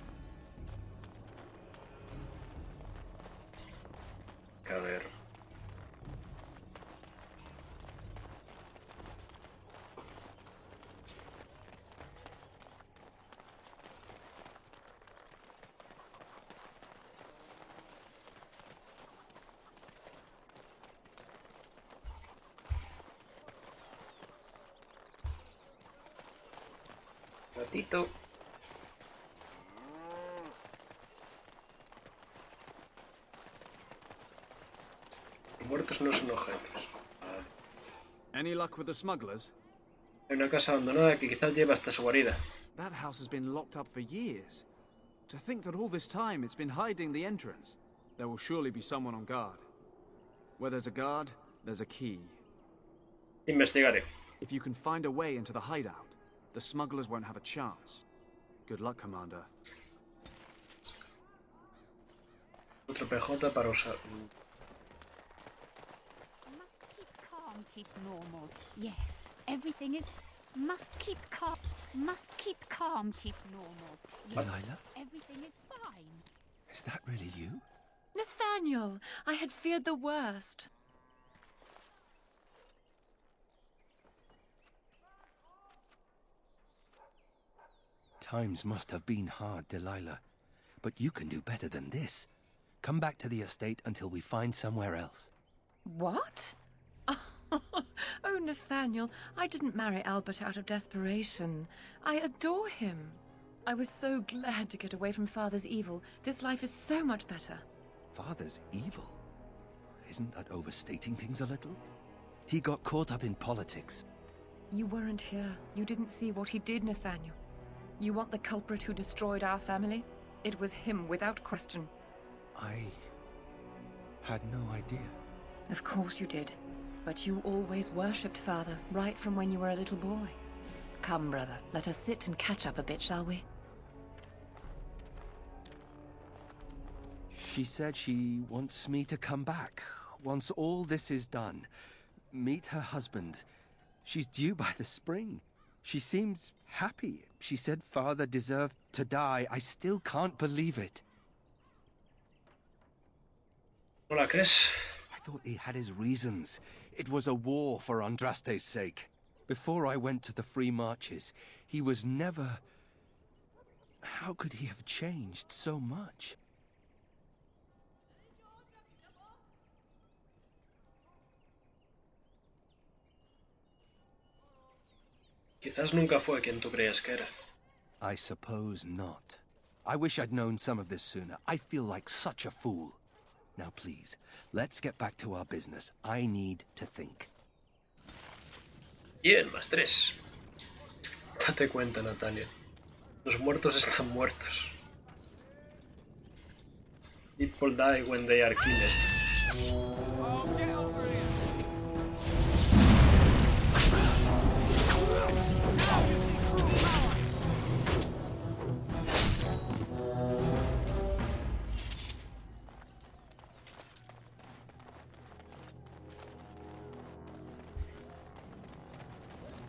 A ver. Gatito. Los muertos no son objetos. Any luck with the smugglers? Hay una casa abandonada que quizás lleva hasta su guarida. That house has been locked up for years. To think that all this time it's been hiding the entrance. There will surely be someone on guard. Where there's a guard, there's a key. Investigaré. If you can find a way into the hideout, the smugglers won't have a chance. Good luck, Commander. Otro PJ para usar. Calm, keep normal. Yes, everything is... Must keep calm. Must keep calm, keep normal. Yes, Delilah? everything is fine. Is that really you? Nathaniel, I had feared the worst. Times must have been hard, Delilah. But you can do better than this. Come back to the estate until we find somewhere else. What? Oh, Nathaniel, I didn't marry Albert out of desperation. I adore him. I was so glad to get away from Father's evil. This life is so much better. Father's evil? Isn't that overstating things a little? He got caught up in politics. You weren't here. You didn't see what he did, Nathaniel. You want the culprit who destroyed our family? It was him, without question. I had no idea. Of course you did. But you always worshipped Father, right from when you were a little boy. Come, brother, let us sit and catch up a bit, shall we? She said she wants me to come back. Once all this is done. Meet her husband. She's due by the spring. She seems happy. She said Father deserved to die. I still can't believe it. ¿No la crees? I thought he had his reasons. It was a war for Andraste's sake. Before I went to the Free Marches, he was never... How could he have changed so much? Quizás nunca fue quien tú creías que era. I suppose not. I wish I'd known some of this sooner. I feel like such a fool. Now please, let's get back to our business. I need to think. Bien, +3. Date cuenta, Natalia. Los muertos están muertos. People die when they are killed.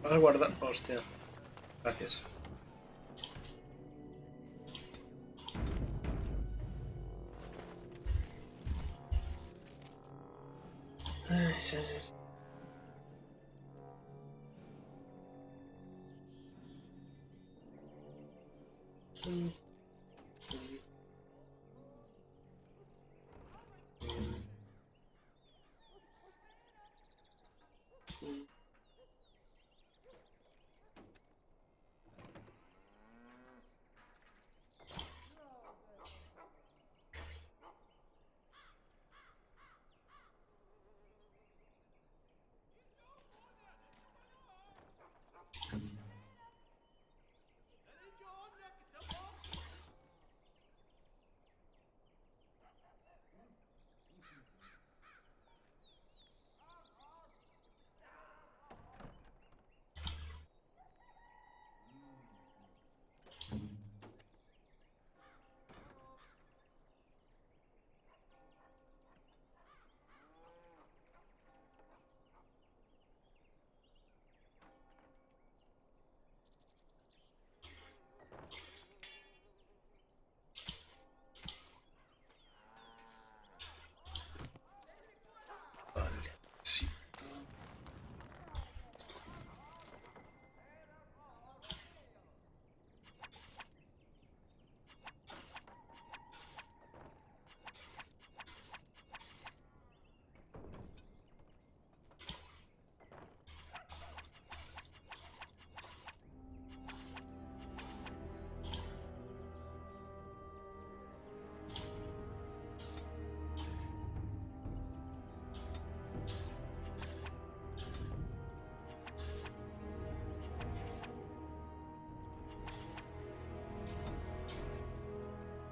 Vas a guardar. Hostia. Gracias. Ay, sí, sí. Vale, sí.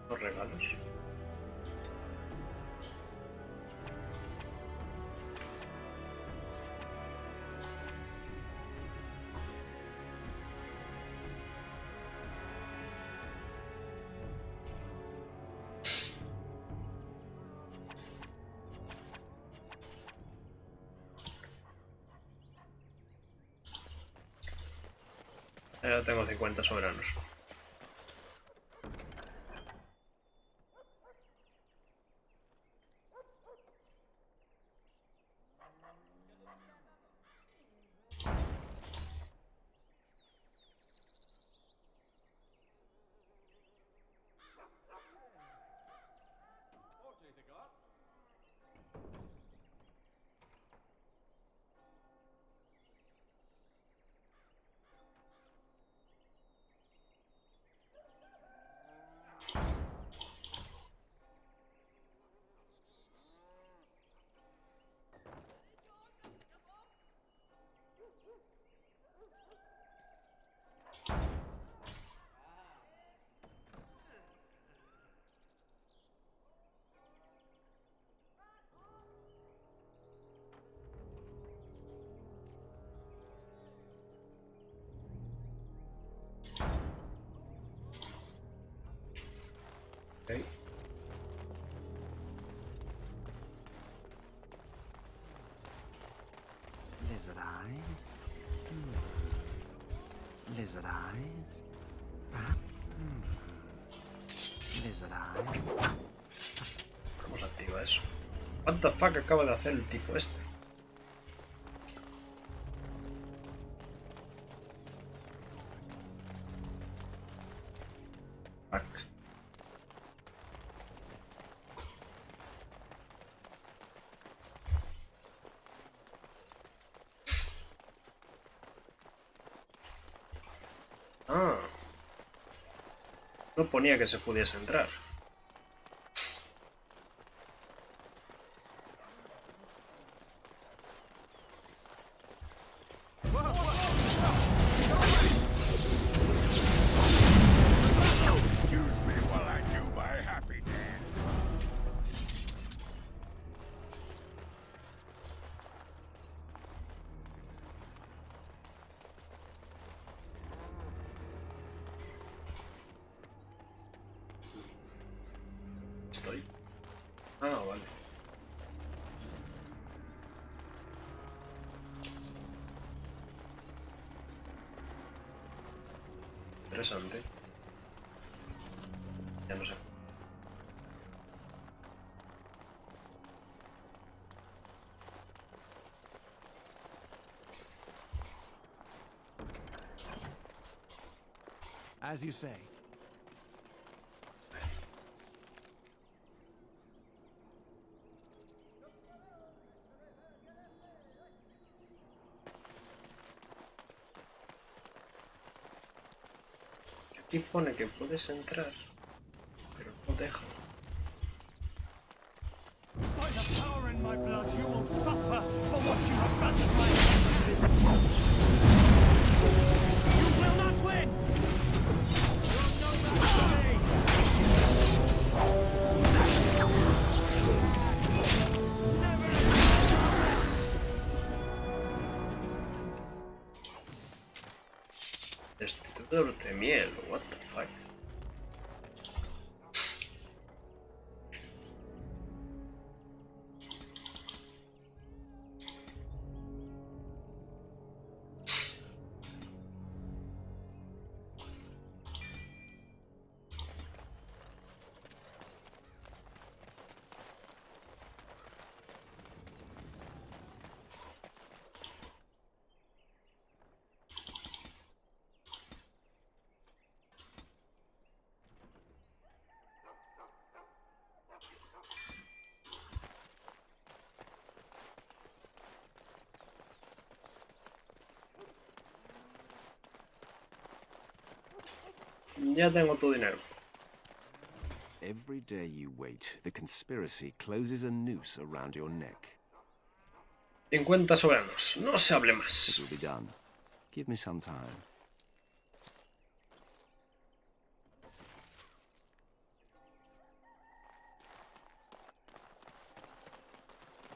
Los regalos. Ya tengo 50 soberanos. Okay. Lizard eyes. Lizard eyes. Lizard eyes. ¿Cómo se activa eso? What the fuck acaba de hacer el tipo este? Fuck. Ah. No ponía que se pudiese entrar. Estoy. Ah, vale. interesante. Ya no sé. As you say. Aquí pone que puedes entrar, pero no deja. By the power in my blood, you will suffer for what you have done to my mistress. You will not win. You're no match for me. Destituidor de miel, what the fuck. Ya tengo tu dinero. Every day you wait, the conspiracy closes a noose around your neck. 50 soberanos. No se hable más. It will be done. Give me some time.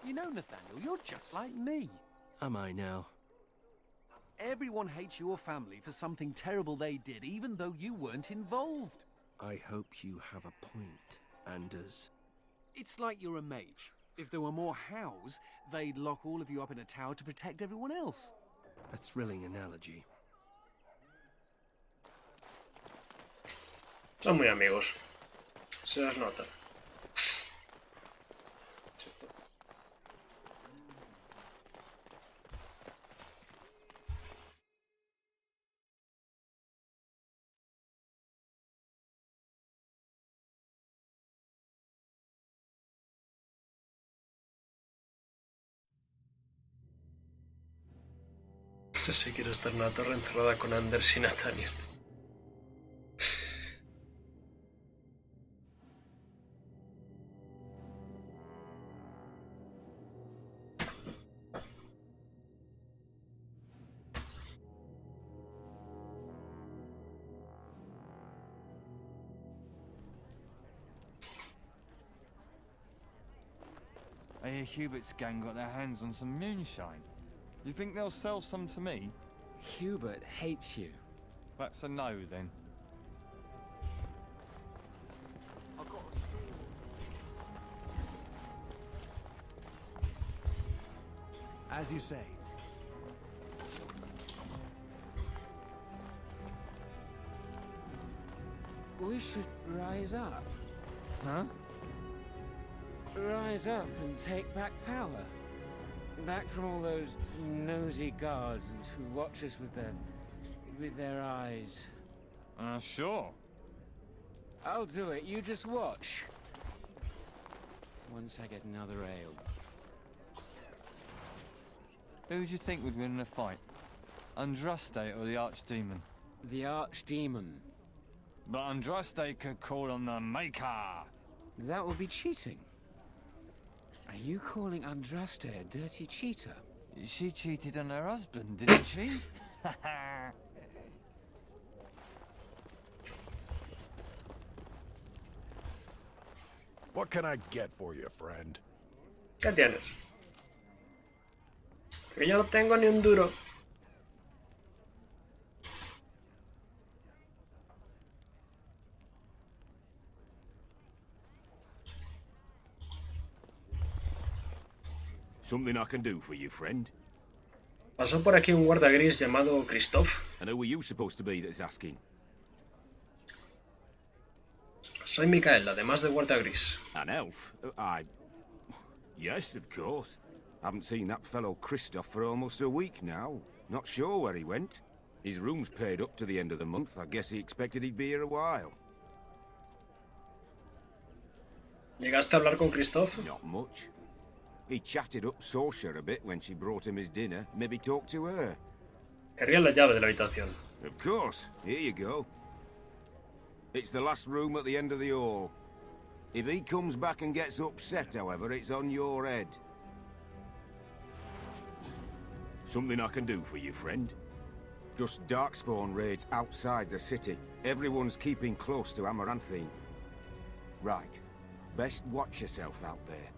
You know, Nathaniel, you're just like me. Am I now? Everyone hates your family for something terrible they did, even though you weren't involved. I hope you have a point, Anders. It's like you're a mage. If there were more hows, they'd lock all of you up in a tower to protect everyone else. A thrilling analogy. Son muy amigos. Se las nota. Si quiero estar en una torre encerrada con Anders y Nathaniel. I hear Hubert's gang got their hands on some moonshine. You think they'll sell some to me? Hubert hates you. That's a no, then. As you say. We should rise up. Huh? Rise up and take back power. Back from all those nosy guards who watch us with their eyes. Sure. I'll do it, you just watch. Once I get another ale. Who do you think would win in a fight? Andraste or the Archdemon? The Archdemon. But Andraste could call on the Maker. That would be cheating. Are you calling Andraste a dirty cheater? She cheated on her husband, didn't she? What can I get for you, friend? ¿Qué tienes? Que yo no tengo ni un duro. Something I can do for you, friend? Pasó por aquí un guarda gris llamado Christoph. And who are you supposed to be that's asking? Soy Mikael, además de Guardia Gris. An elf? Yes, of course. Haven't seen that fellow Christoph for almost a week now. Not sure where he went. His room's paid up to the end of the month. I guess he expected he'd be here a while. ¿Llegaste a hablar con Christoph? Not much. He chatted up Sorsha a bit when she brought him his dinner. Maybe talked to her. Querría la llave de la habitación. Of course. Here you go. It's the last room at the end of the hall. If he comes back and gets upset, however, it's on your head. Something I can do for you, friend? Just darkspawn raids outside the city. Everyone's keeping close to Amaranthine. Right. Best watch yourself out there.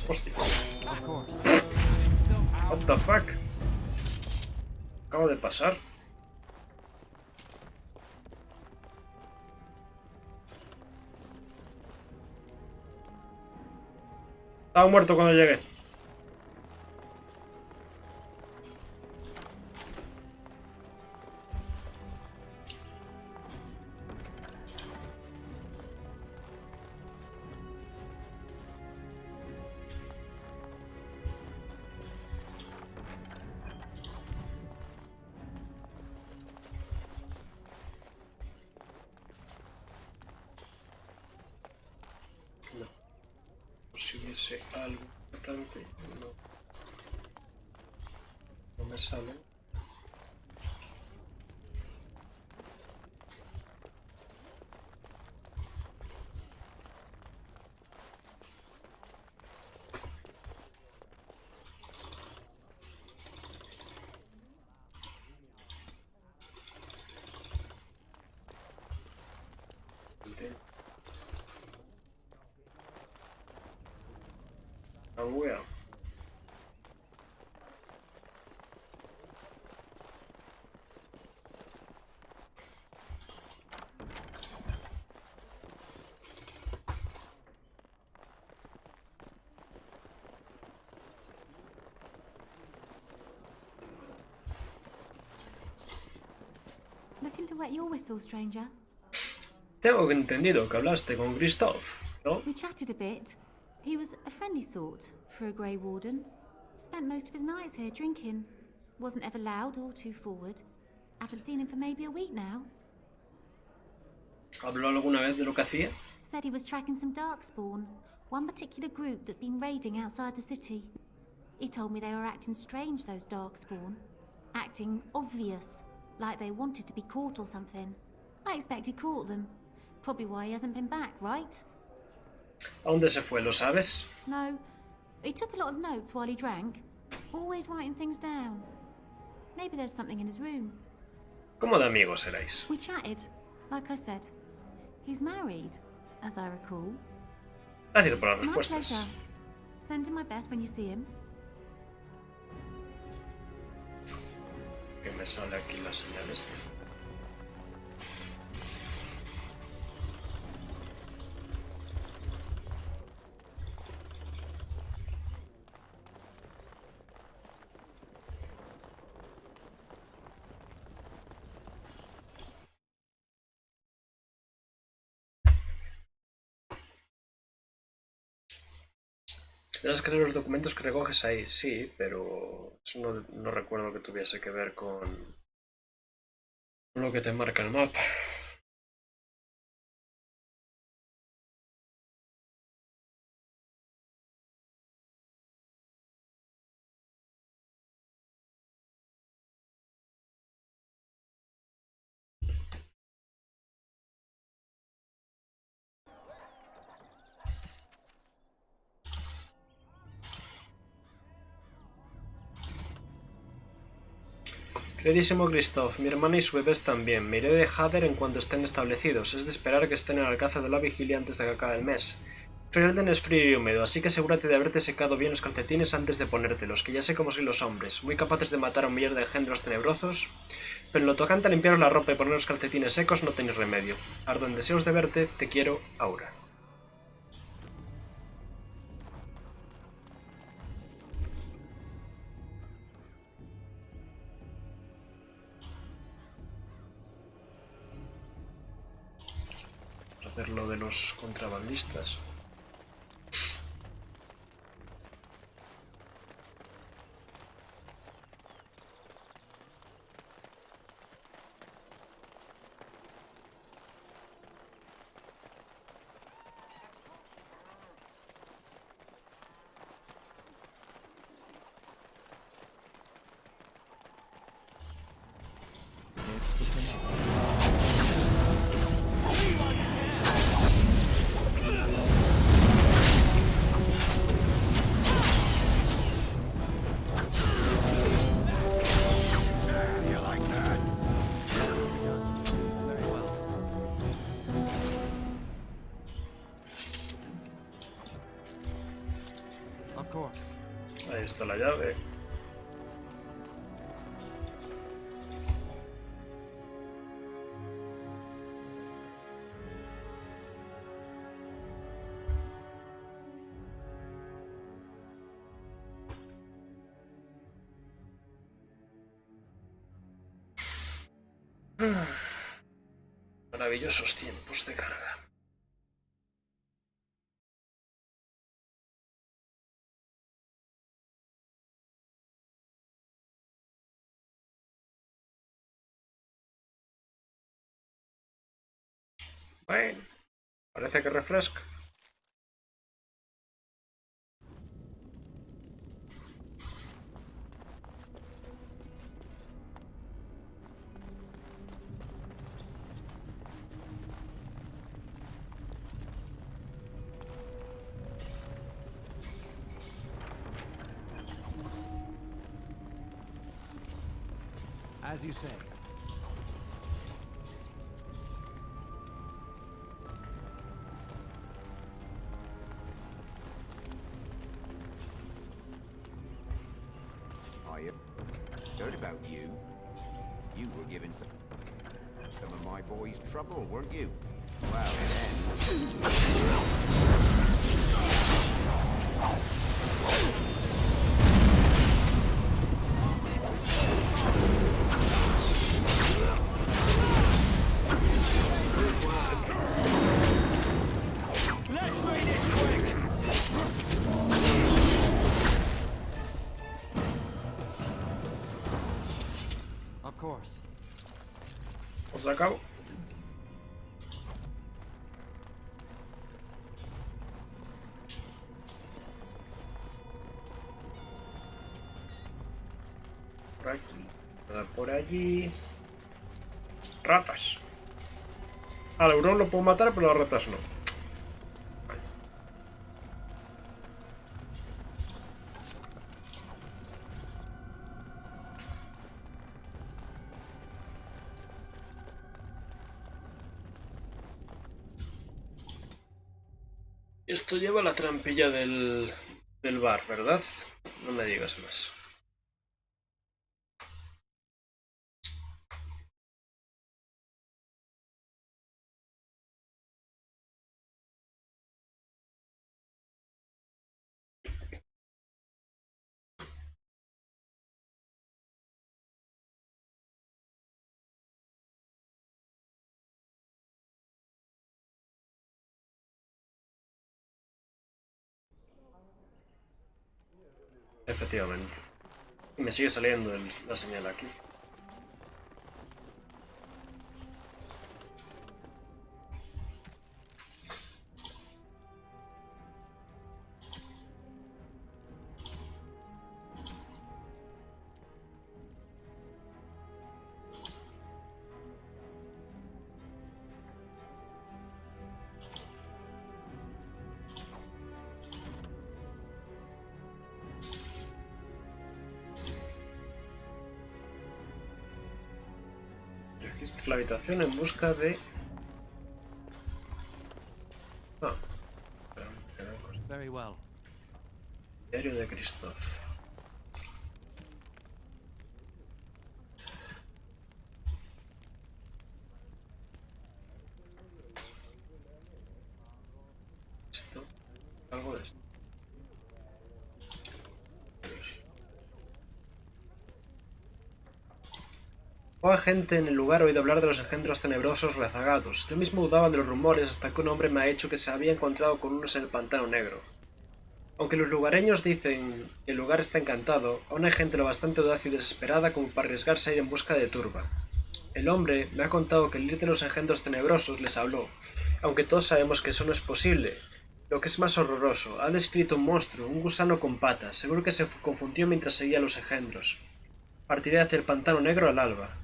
Hostia. What the fuck? Acabo de pasar. Estaba muerto cuando llegué. Si hubiese algo importante, no me sale. Wea. Looking to wet your whistle, stranger? Tengo entendido que hablaste con Christoph, ¿no? We chatted a bit. He was a friendly sort for a Grey Warden. Spent most of his nights here drinking. Wasn't ever loud or too forward. Haven't seen him for maybe a week now. ¿Habló alguna vez de lo que hacía? Said he was tracking some Darkspawn, one particular group that's been raiding outside the city. He told me they were acting strange, those Darkspawn. Acting obvious, like they wanted to be caught or something. I expect he caught them. Probably why he hasn't been back, right? ¿A dónde se fue? ¿Lo sabes? No. He took a lot of notes while he drank. Always writing things down. Maybe there's something in his room. ¿Cómo de amigos erais? We chatted, like I said. He's married, as I recall. Gracias por las My respuestas. pleasure. Send him my best when you see him. Que me sale aquí las señales. Tendrás que leer los documentos que recoges ahí, sí, pero eso no recuerdo que tuviese que ver con lo que te marca el mapa. Queridísimo Christoph, mi hermana y su bebé están bien. Me iré de Hader en cuanto estén establecidos. Es de esperar que estén al alcance de la vigilia antes de que acabe el mes. Ferelden es frío y húmedo, así que asegúrate de haberte secado bien los calcetines antes de ponértelos, que ya sé cómo sois los hombres, muy capaces de matar a un millar de engendros tenebrosos, pero en lo tocante a limpiaros la ropa y poner los calcetines secos no tenéis remedio. Ardo en deseos de verte, te quiero, Aura. Hacer lo de los contrabandistas. Ahí está la llave. Maravillosos tiempos de carga. Bueno, parece que refresca. As you say. I heard about you. You were giving some of my boys trouble, weren't you? Well, it ends. Pues acabo. Por aquí, nada por allí. Ratas. Al hurón lo puedo matar, pero las ratas no. Esto lleva la trampilla del bar, ¿verdad? No me digas más. Efectivamente. Y me sigue saliendo la señal aquí. Registra la habitación en busca de... Ah. Very well. Diario de Christoph. Esto. Algo de esto. Poca gente en el lugar ha oído hablar de los engendros tenebrosos rezagados. Yo mismo dudaba de los rumores hasta que un hombre me ha dicho que se había encontrado con unos en el pantano negro. Aunque los lugareños dicen que el lugar está encantado, aún hay gente lo bastante audaz y desesperada como para arriesgarse a ir en busca de turba. El hombre me ha contado que el líder de los engendros tenebrosos les habló, aunque todos sabemos que eso no es posible. Lo que es más horroroso, ha descrito un monstruo, un gusano con patas, seguro que se confundió mientras seguía a los engendros. Partiré hacia el pantano negro al alba.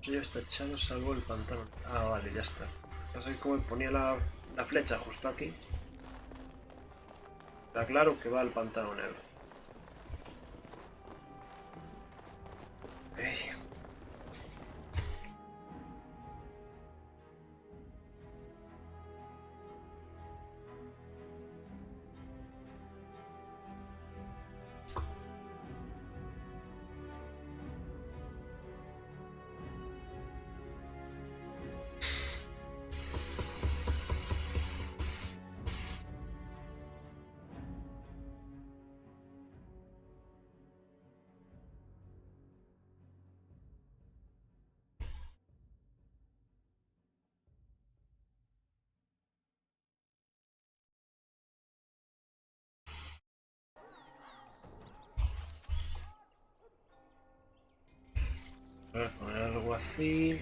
Ya está echado salvo el pantano. Ah, vale, ya está. Pasa que como ponía la flecha justo aquí. Está claro que va al pantano negro. Okay. Voy a poner algo así.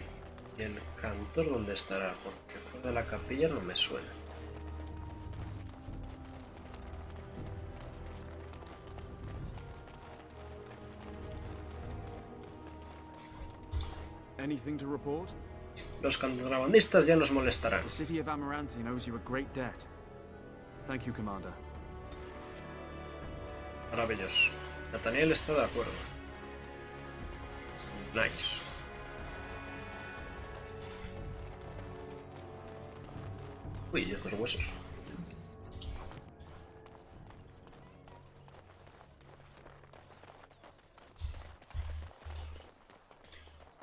¿Y el cantor dónde estará? Porque fuera de la capilla no me suena. Anything to report? Los contrabandistas ya nos molestarán. The city of Amaranthi owes you a great debt. Thank you, Commander. Maravilloso. Nathaniel está de acuerdo. Nice. Uy, ¿y estos huesos?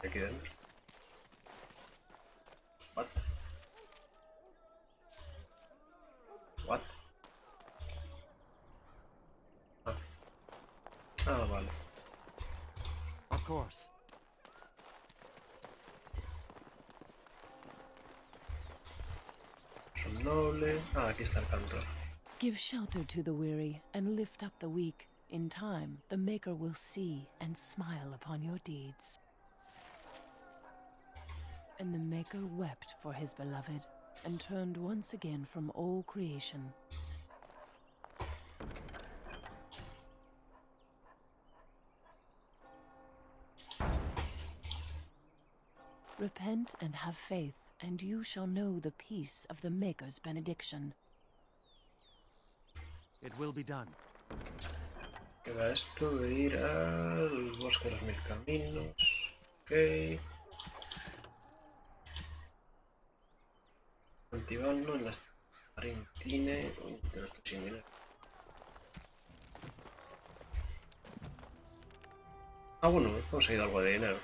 Aquí dentro. What? What? Ah, vale. Of course. Son noble. Ah, aquí está el cantor. Give shelter to the weary and lift up the weak. In time, the Maker will see and smile upon your deeds. And the Maker wept for his beloved and turned once again from all creation. Repent and have faith, and you shall know the peace of the Maker's benediction. It will be done. Queda esto de ir al bosque de los mil caminos. Ok. Antivano en la Argentine. Uy, pero estoy sin dinero. Ah, bueno, hemos conseguido algo de dinero.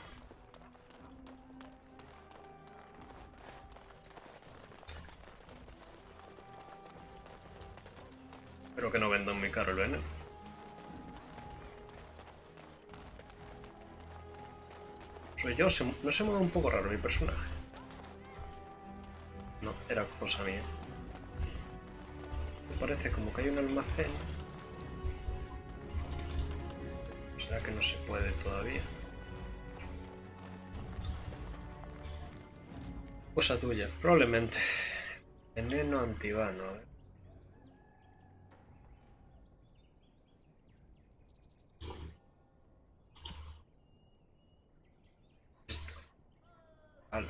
Espero que no vendan muy caro el veneno. Soy yo, no se mueve un poco raro mi personaje. No, era cosa mía. Me parece como que hay un almacén. ¿Será que no se puede todavía? Cosa tuya, probablemente. Veneno antivano, Vale.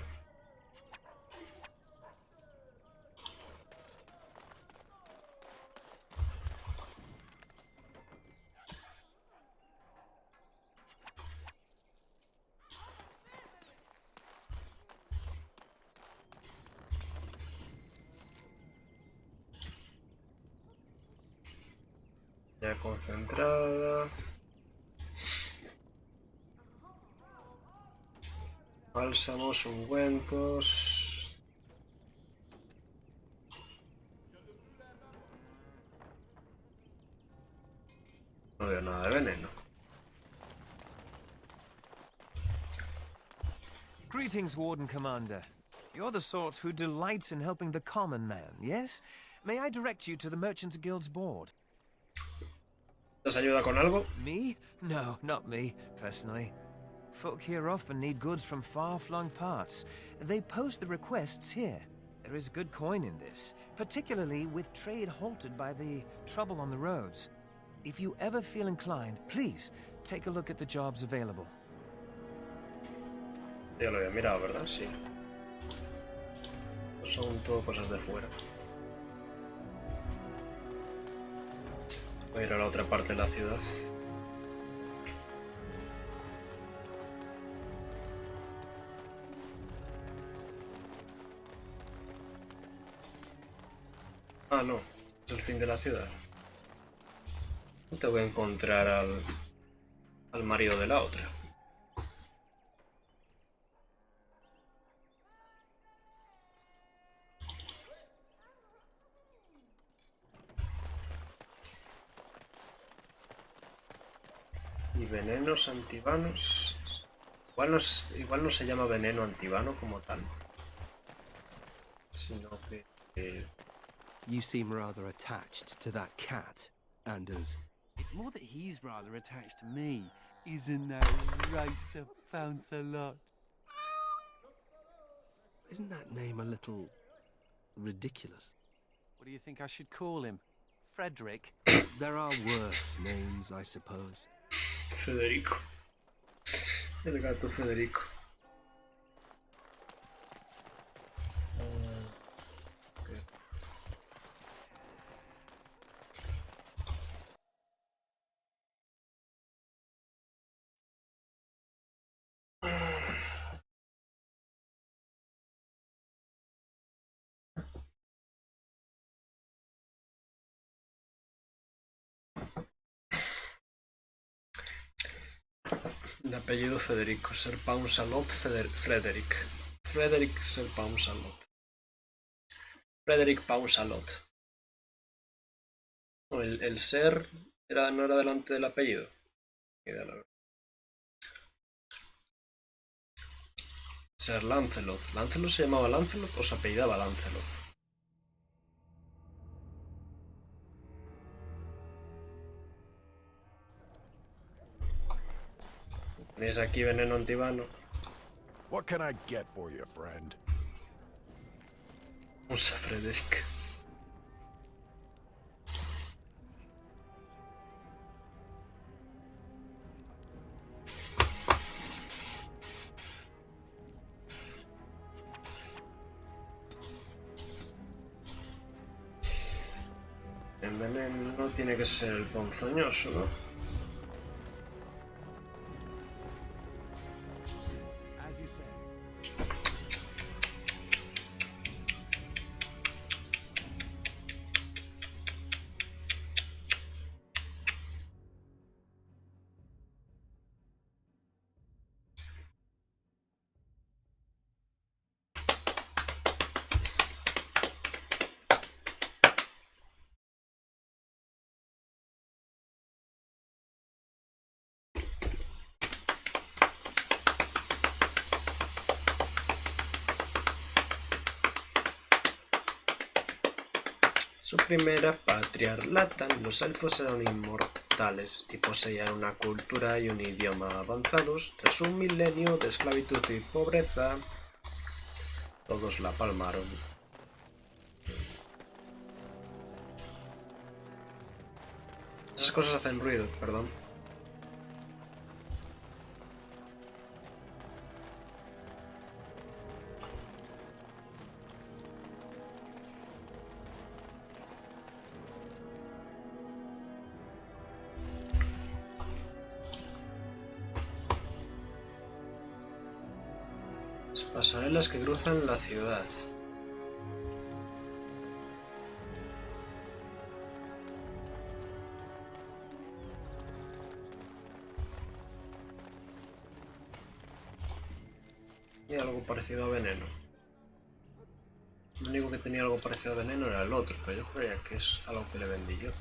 Ya concentrada. Bálsamos, ungüentos. No veo nada de veneno. Greetings, Warden Commander. You're the sort who delights in helping the common man, yes? May I direct you to the Merchants Guild's board? ¿Te ayuda con algo? Me? No, not me, personally. Folk here often need goods from far-flung parts. They post the requests here. There is good coin in this, particularly with trade halted by the trouble on the roads. If you ever feel inclined, please take a look at the jobs available. Ya lo había mirado, ¿verdad? Sí. Son todo cosas de fuera. Voy a ir a la otra parte de la ciudad. Ah, no. Es el fin de la ciudad. No te voy a encontrar al marido de la otra. Y venenos antivanos. Igual no se llama veneno antivano como tal. Sino que... You seem rather attached to that cat, Anders. It's more that he's rather attached to me. Isn't that right, Sir Pounce-a-lot? Isn't that name a little ridiculous? What do you think I should call him? Frederick? There are worse names, I suppose. Federico. El gato Federico. De apellido Federico, Sir Pounce-a-lot Frederick. Frederick Sir Pounce-a-lot. Frederick Pounce-a-lot. No, el ser no era delante del apellido. Sir Lancelot. ¿Lancelot se llamaba Lancelot o se apellidaba Lancelot? Tenéis aquí veneno antivano. What can I get for you, friend? Usa Frederick. El veneno tiene que ser el ponzoñoso, ¿no? Su primera patria, Latan, los elfos eran inmortales y poseían una cultura y un idioma avanzados. Tras un milenio de esclavitud y pobreza, todos la palmaron. Esas cosas hacen ruido, perdón. Pasarelas que cruzan la ciudad. Y algo parecido a veneno. Lo único que tenía algo parecido a veneno era el otro, pero yo juraría que es algo que le vendí yo.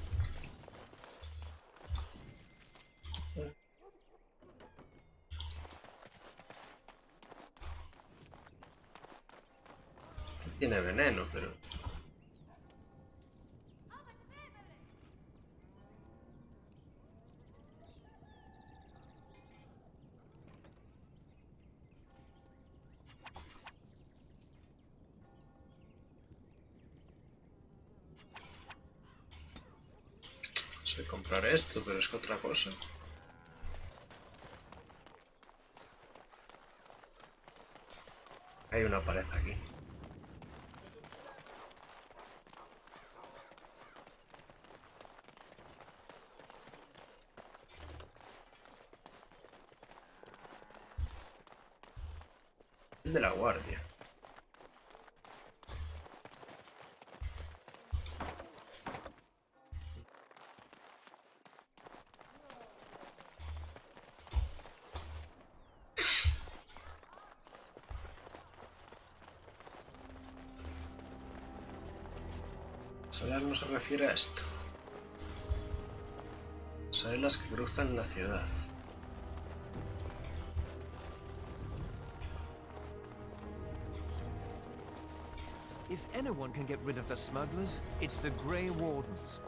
Tiene veneno, pero... sé comprar esto, pero es que otra cosa. Hay una pared aquí. El de la guardia. Solar no se refiere a esto. Son las que cruzan la ciudad. If anyone can get rid of the smugglers, it's the Grey Wardens.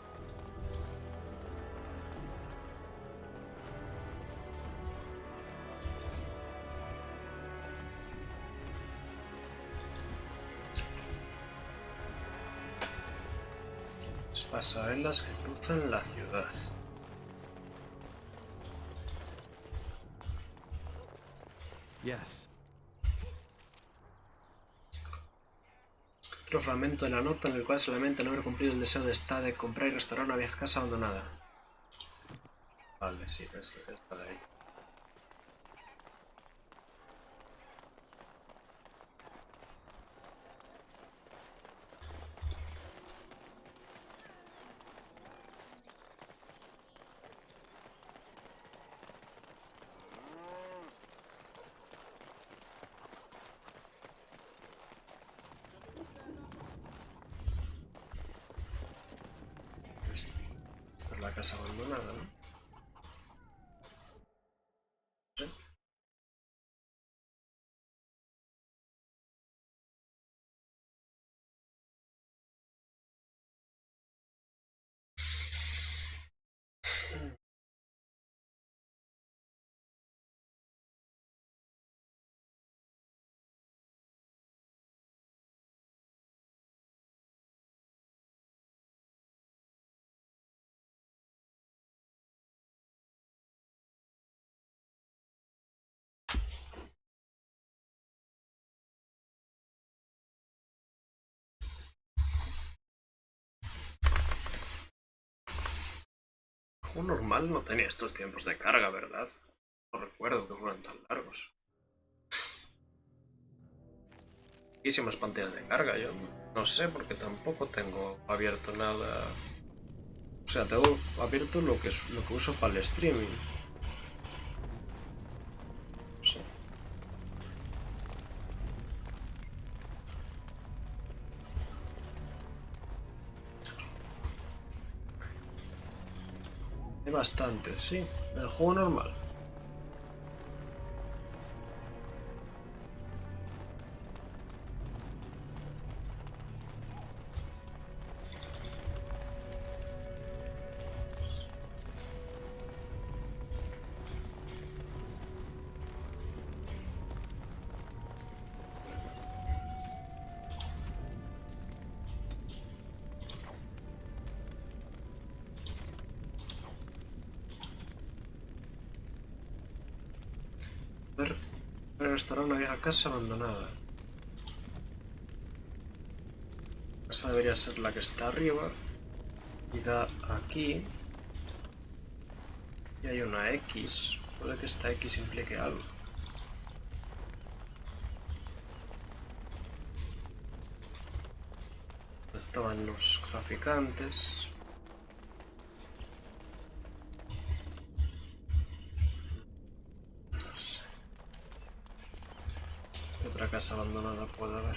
Pasarelas que cruzan la ciudad. Yes. Otro fragmento de la nota en el cual se lamenta no haber cumplido el deseo de Sta de comprar y restaurar una vieja casa abandonada. Vale, sí, es esta de ahí. Esta es la casa abandonada, ¿no? Sí. El juego normal no tenía estos tiempos de carga, ¿verdad? No recuerdo que fueran tan largos. Muchísimas pantallas de carga, yo no sé porque tampoco tengo abierto nada. O sea, tengo abierto lo que uso para el streaming. No sé. Hay bastantes, sí. En el juego normal. Restaurar una vieja casa abandonada. Esa debería ser la que está arriba. Y da aquí. Y hay una X. Puede que esta X implique algo. Estaban los traficantes. No sé. otra casa abandonada puede haber?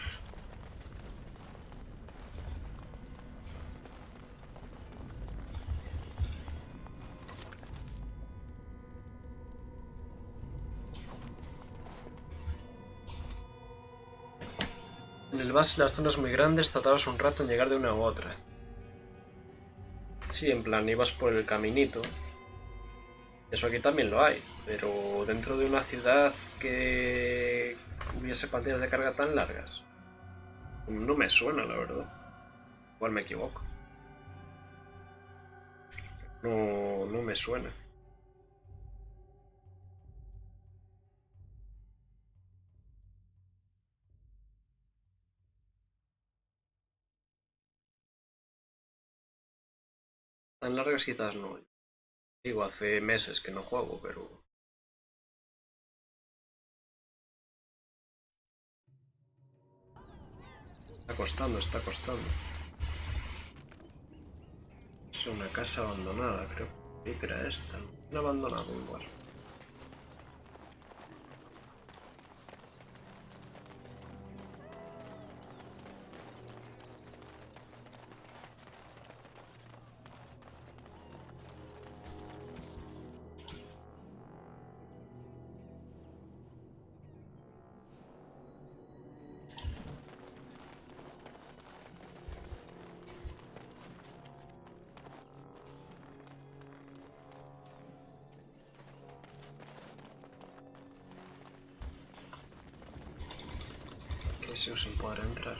En el base, las zonas muy grandes, tardabas un rato en llegar de una u otra. Sí, en plan, ibas por el caminito. Eso aquí también lo hay, pero dentro de una ciudad que hubiese pantallas de carga tan largas. No me suena, la verdad. Igual me equivoco. No me suena. Tan largas quizás no. Digo, hace meses que no juego, pero... Está costando, está costando. Es una casa abandonada, creo. Sí, que era esta. Un abandonado igual. Que sigo sin poder entrar.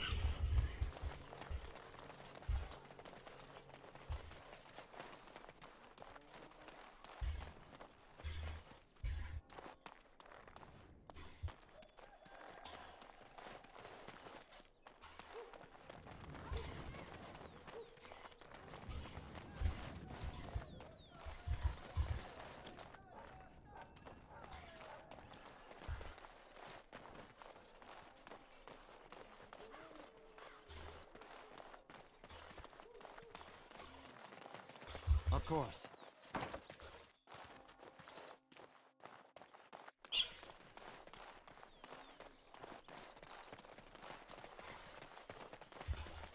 Of course.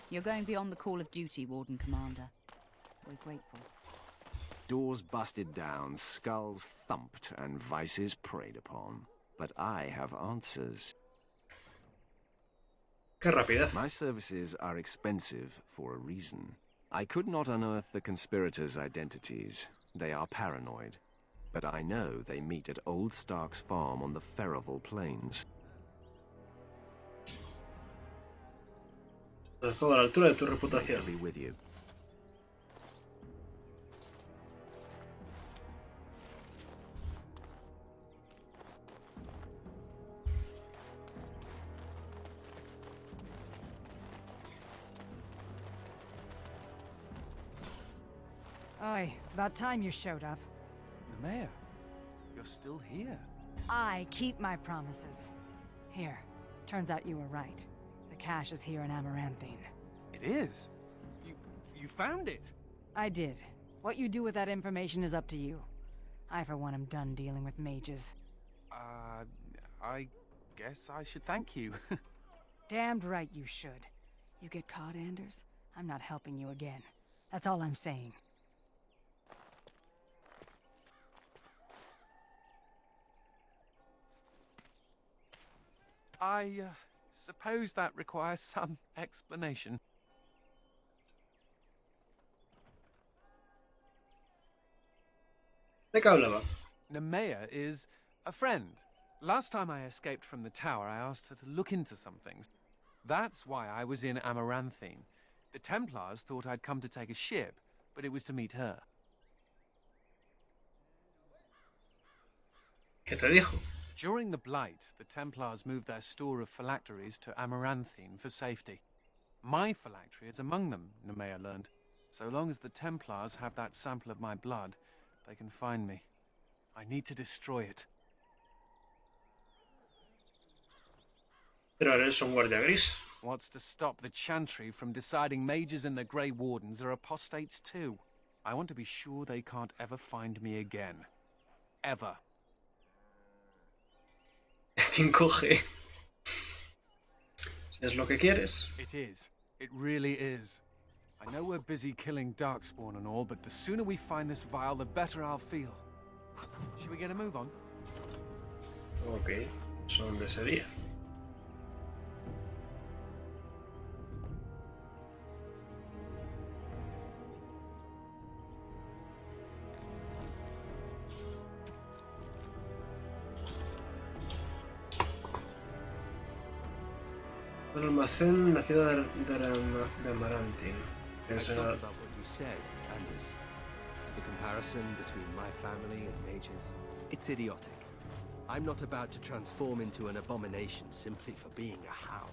You're going beyond the call of duty, Warden Commander. We're grateful. Doors busted down, skulls thumped, and vices preyed upon. But I have answers. Qué rapidez. My services are expensive for a reason. I could not unearth the conspirators' identities. They are paranoid. But I know they meet at Old Stark's farm on the Ferroval Plains. Estás toda a la altura de tu reputación. I'll be with you. Oi, about time you showed up. The mayor, you're still here. I keep my promises. Here, turns out you were right. The cache is here in Amaranthine. It is? You found it? I did. What you do with that information is up to you. I, for one, am done dealing with mages. I guess I should thank you. Damned right you should. You get caught, Anders, I'm not helping you again. That's all I'm saying. I suppose that requires some explanation. ¿De qué hablaba? Nemea is a friend. Last time I escaped from the tower, I asked her to look into some things. That's why I was in Amaranthine. The Templars thought I'd come to take a ship, but it was to meet her. ¿Qué te dijo? During the Blight, the Templars moved their store of phylacteries to Amaranthine for safety. My phylactery is among them, Nemea learned. So long as the Templars have that sample of my blood, they can find me. I need to destroy it. Pero eres un guardia gris. What's to stop the Chantry from deciding mages and the Grey Wardens are apostates too? I want to be sure they can't ever find me again. Ever. 5G. Si es lo que quieres. It is. It really is. I know we're busy killing Darkspawn and all, but the sooner we find this vial, the better I'll feel. Should we get a move on? Ok, ¿eso dónde sería? El almacén, la ciudad de Amarantin. I thought about what you said, Anders. The comparison between my family and Mage's. It's idiotic. I'm not about to transform into an abomination simply for being a How.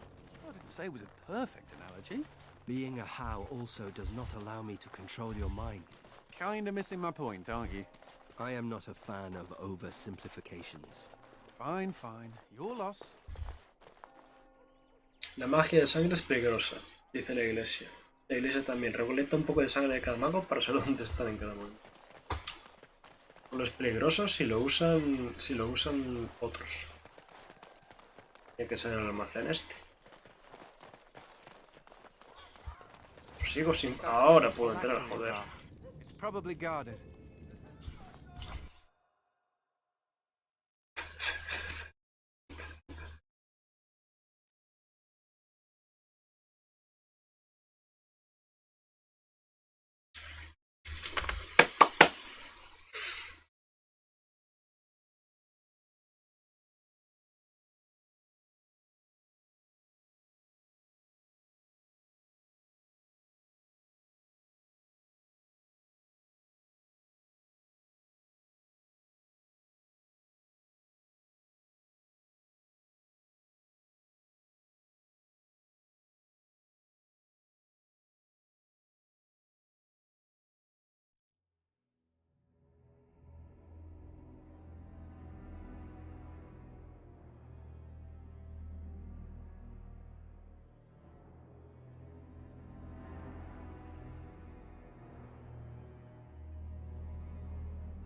I didn't say it was a perfect analogy. Being a How also does not allow me to control your mind. Kinda missing my point, aren't you? I am not a fan of oversimplifications. Fine, fine. Your loss. La magia de sangre es peligrosa, dice la iglesia. La iglesia también recolecta un poco de sangre de cada mago para saber dónde están en cada momento. Solo es peligroso si lo usan otros. Tiene que ser en el almacén este. Pues sigo sin... Ahora puedo entrar, joder. It's probably guarded.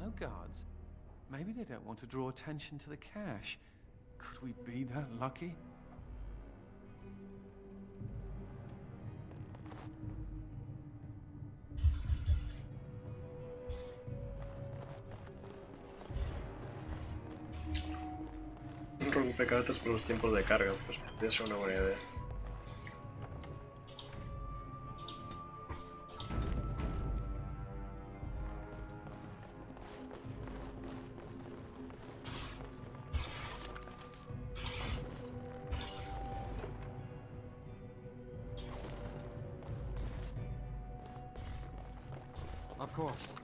No guards? Maybe they don't want to draw attention to the cache. Could we be that lucky? Un rompecartas por los tiempos de carga, pues podría ser una buena idea. Of course.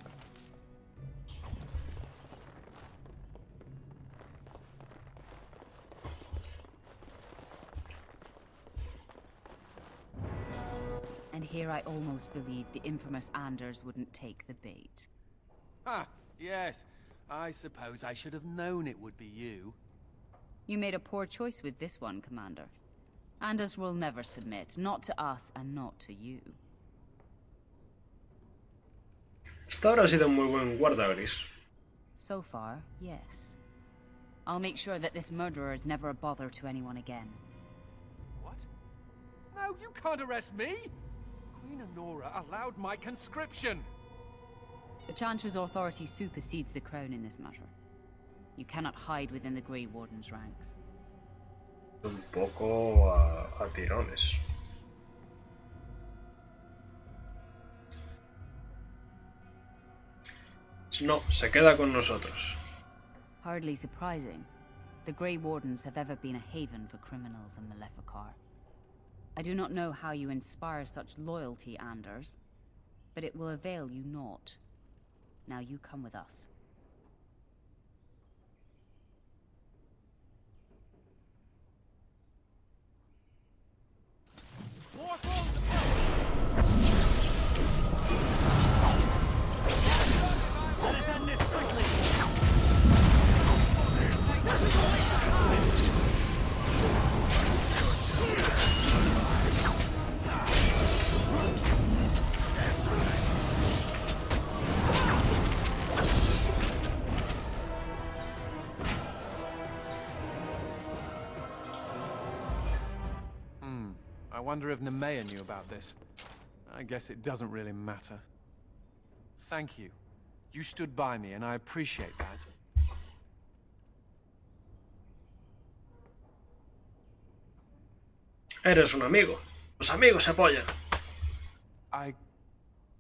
And here I almost believed the infamous Anders wouldn't take the bait. Ah, yes. I suppose I should have known it would be you. You made a poor choice with this one, Commander. Anders will never submit, not to us and not to you. Hasta ahora ha sido un muy buen guarda, Gris. So far, yes. I'll make sure that this murderer is never a bother to anyone again. What? No, you can't arrest me! Queen Honora allowed my conscription! The Chancellor's authority supersedes the Crown in this matter. You cannot hide within the Grey Warden's ranks. Un poco a tirones. No, se queda con nosotros. Hardly surprising. The Grey Wardens have ever been a haven for criminals and Maleficar. I do not know how you inspire such loyalty, Anders, but it will avail you naught. Now you come with us. Let us end this quickly! wonder if Nemea knew about this. I guess it doesn't really matter. Thank you. You stood by me, and I appreciate that. Eres un amigo. Los amigos se apoyan. I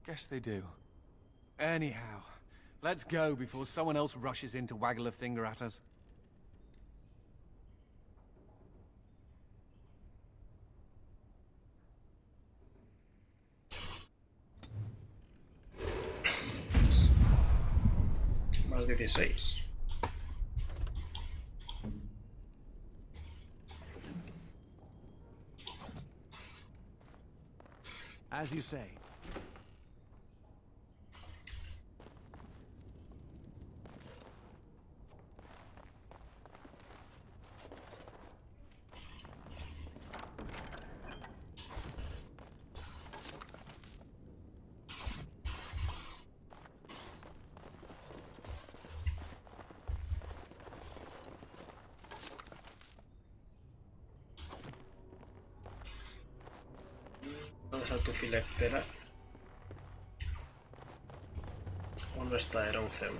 guess they do. Anyhow, let's go before someone else rushes in to waggle a finger at us. Más 16. As you say. Vamos a tu filactera. ¿Dónde está? Era un cebo.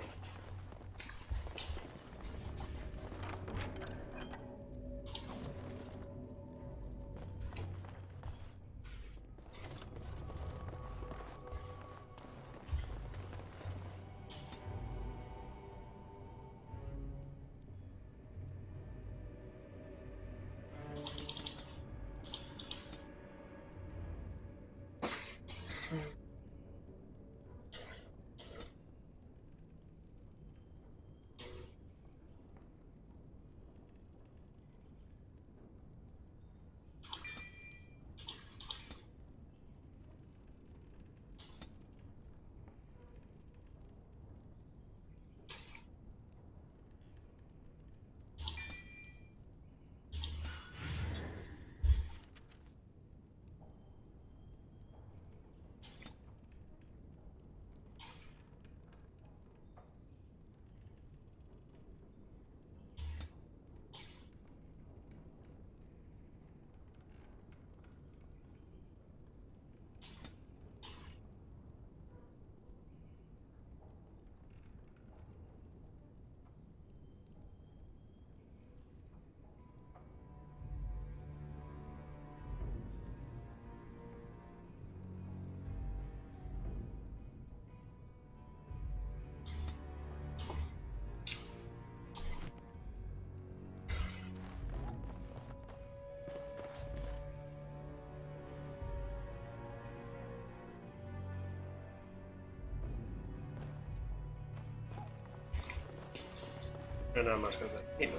No hay nada más que hacer. Y no.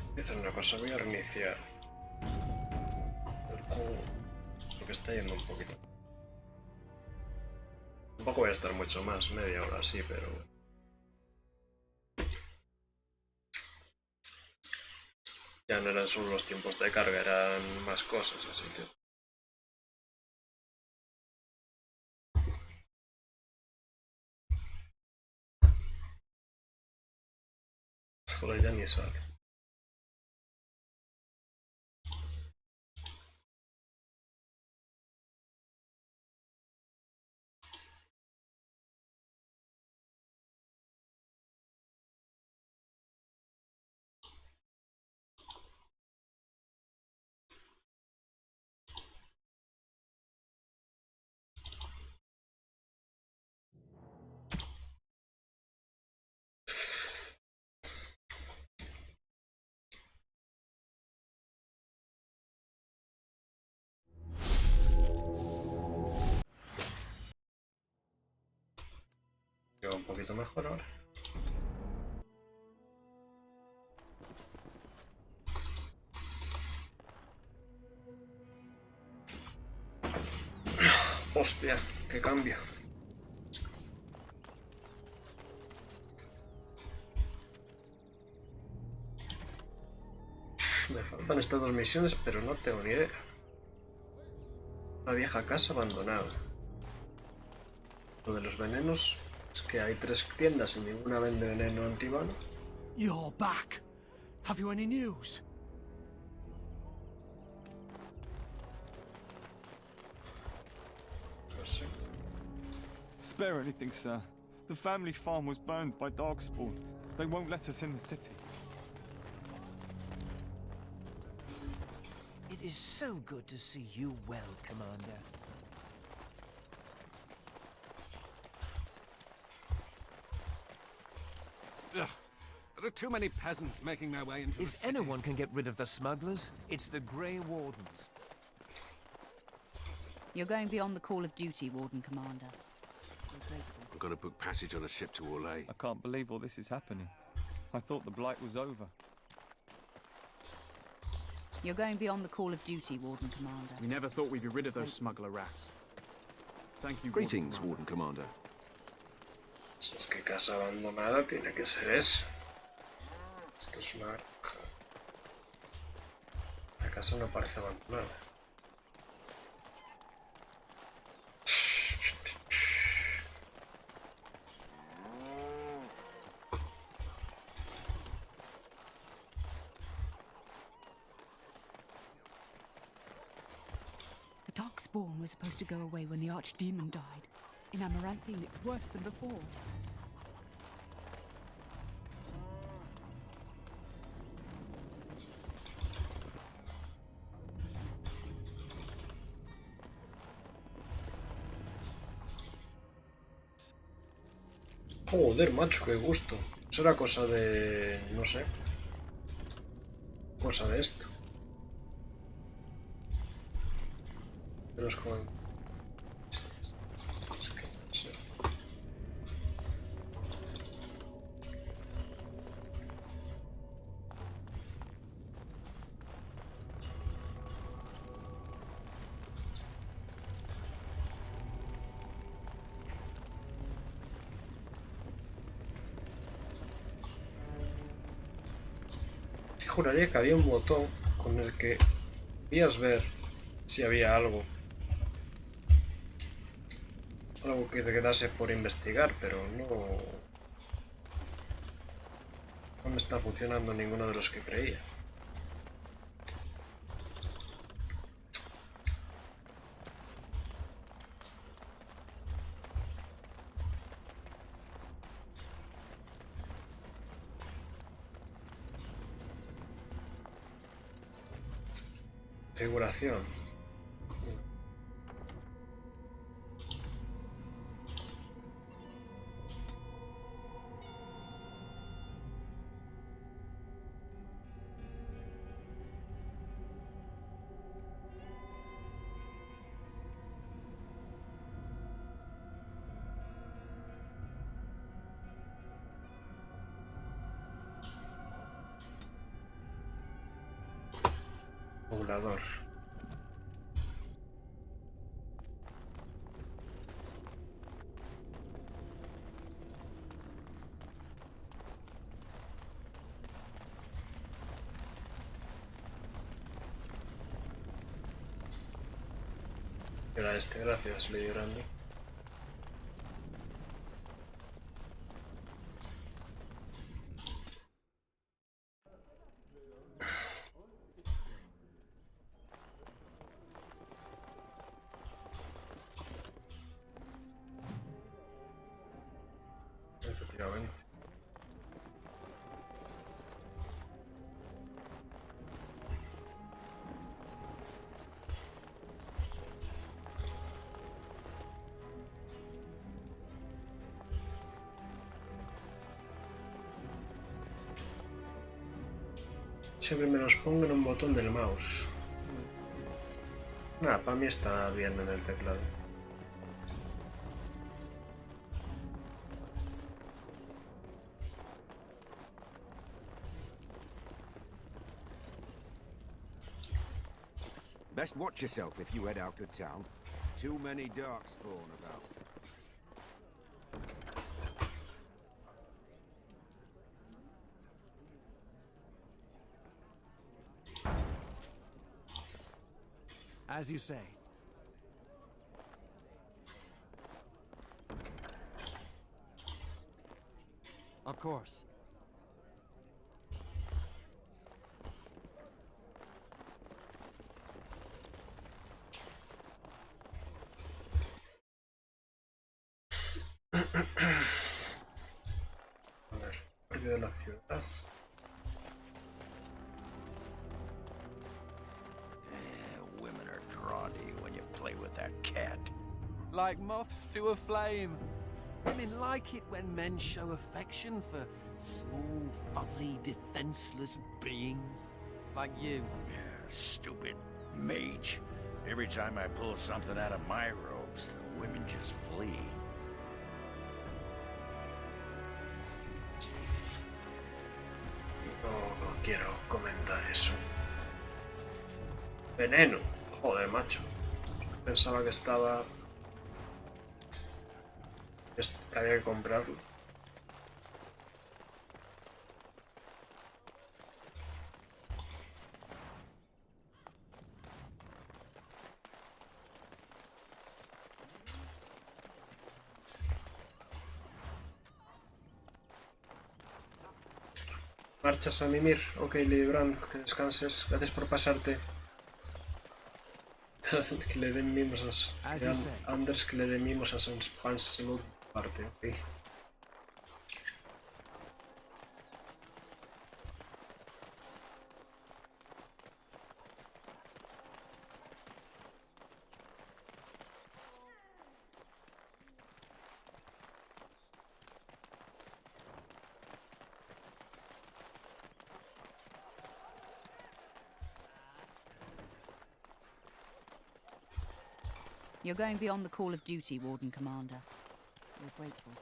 Voy a hacer una cosa, voy a reiniciar el juego porque está yendo un poquito. Tampoco voy a estar mucho más, media hora sí, pero bueno. Ya no eran solo los tiempos de carga, eran más cosas, así que... Joder, ya ni sale. Queda un poquito mejor ahora. Hostia, qué cambio. Me faltan estas dos misiones, pero no tengo ni idea. Una vieja casa abandonada. Lo de los venenos es que hay 3 tiendas y ninguna vende veneno antibano. You're back. Have you any news? Spare anything, sir. The family farm was burned by Darkspawn. They won't let us in the city. It is so good to see you well, Commander. Ugh. There are too many peasants making their way into the If city. anyone can get rid of the smugglers, it's the Grey Wardens. You're going beyond the call of duty, Warden Commander. I'm gonna book passage on a ship to Orlais. I can't believe all this is happening. I thought the Blight was over. You're going beyond the call of duty, Warden Commander. We never thought we'd be rid of those smuggler rats. Thank you, Greetings, Warden Commander. Si es que casa abandonada tiene que ser esa. Esto es una... La casa no parece abandonada. The Darkspawn was supposed to go away when the Archdemon died. In Amaranthine, it's worse than before. Joder, macho, qué gusto. Será cosa de... no sé. Cosa de esto. Pero es como... Es que no sé. Juraría que había un botón con el que podías ver si había algo que te quedase por investigar, pero no me está funcionando ninguno de los que creía. Configuración. Poblador. Era este, gracias, Lady Grande. Efectivamente. Siempre me los pongo en un botón del mouse. Nada, para mí está bien en el teclado. Best watch yourself if you head out of town. Too many darkspawn about. As you say. Of course. de la ciudad. Women are drawn to you when you play with that cat. Like moths to a flame. Women like it when men show affection for small, fuzzy, defenseless beings. Like you. Yeah, stupid mage. Every time I pull something out of my robes, the women just flee. No quiero comentar eso. Veneno. Joder, macho. Pensaba que estaba... que había que comprarlo. Marchas a mimir. Ok, Lady Brand, que descanses. Gracias por pasarte. Que le den mimos a... Anders, que le den mimos a Segunda parte. Ok. You're going beyond the call of duty, Warden Commander. We're grateful.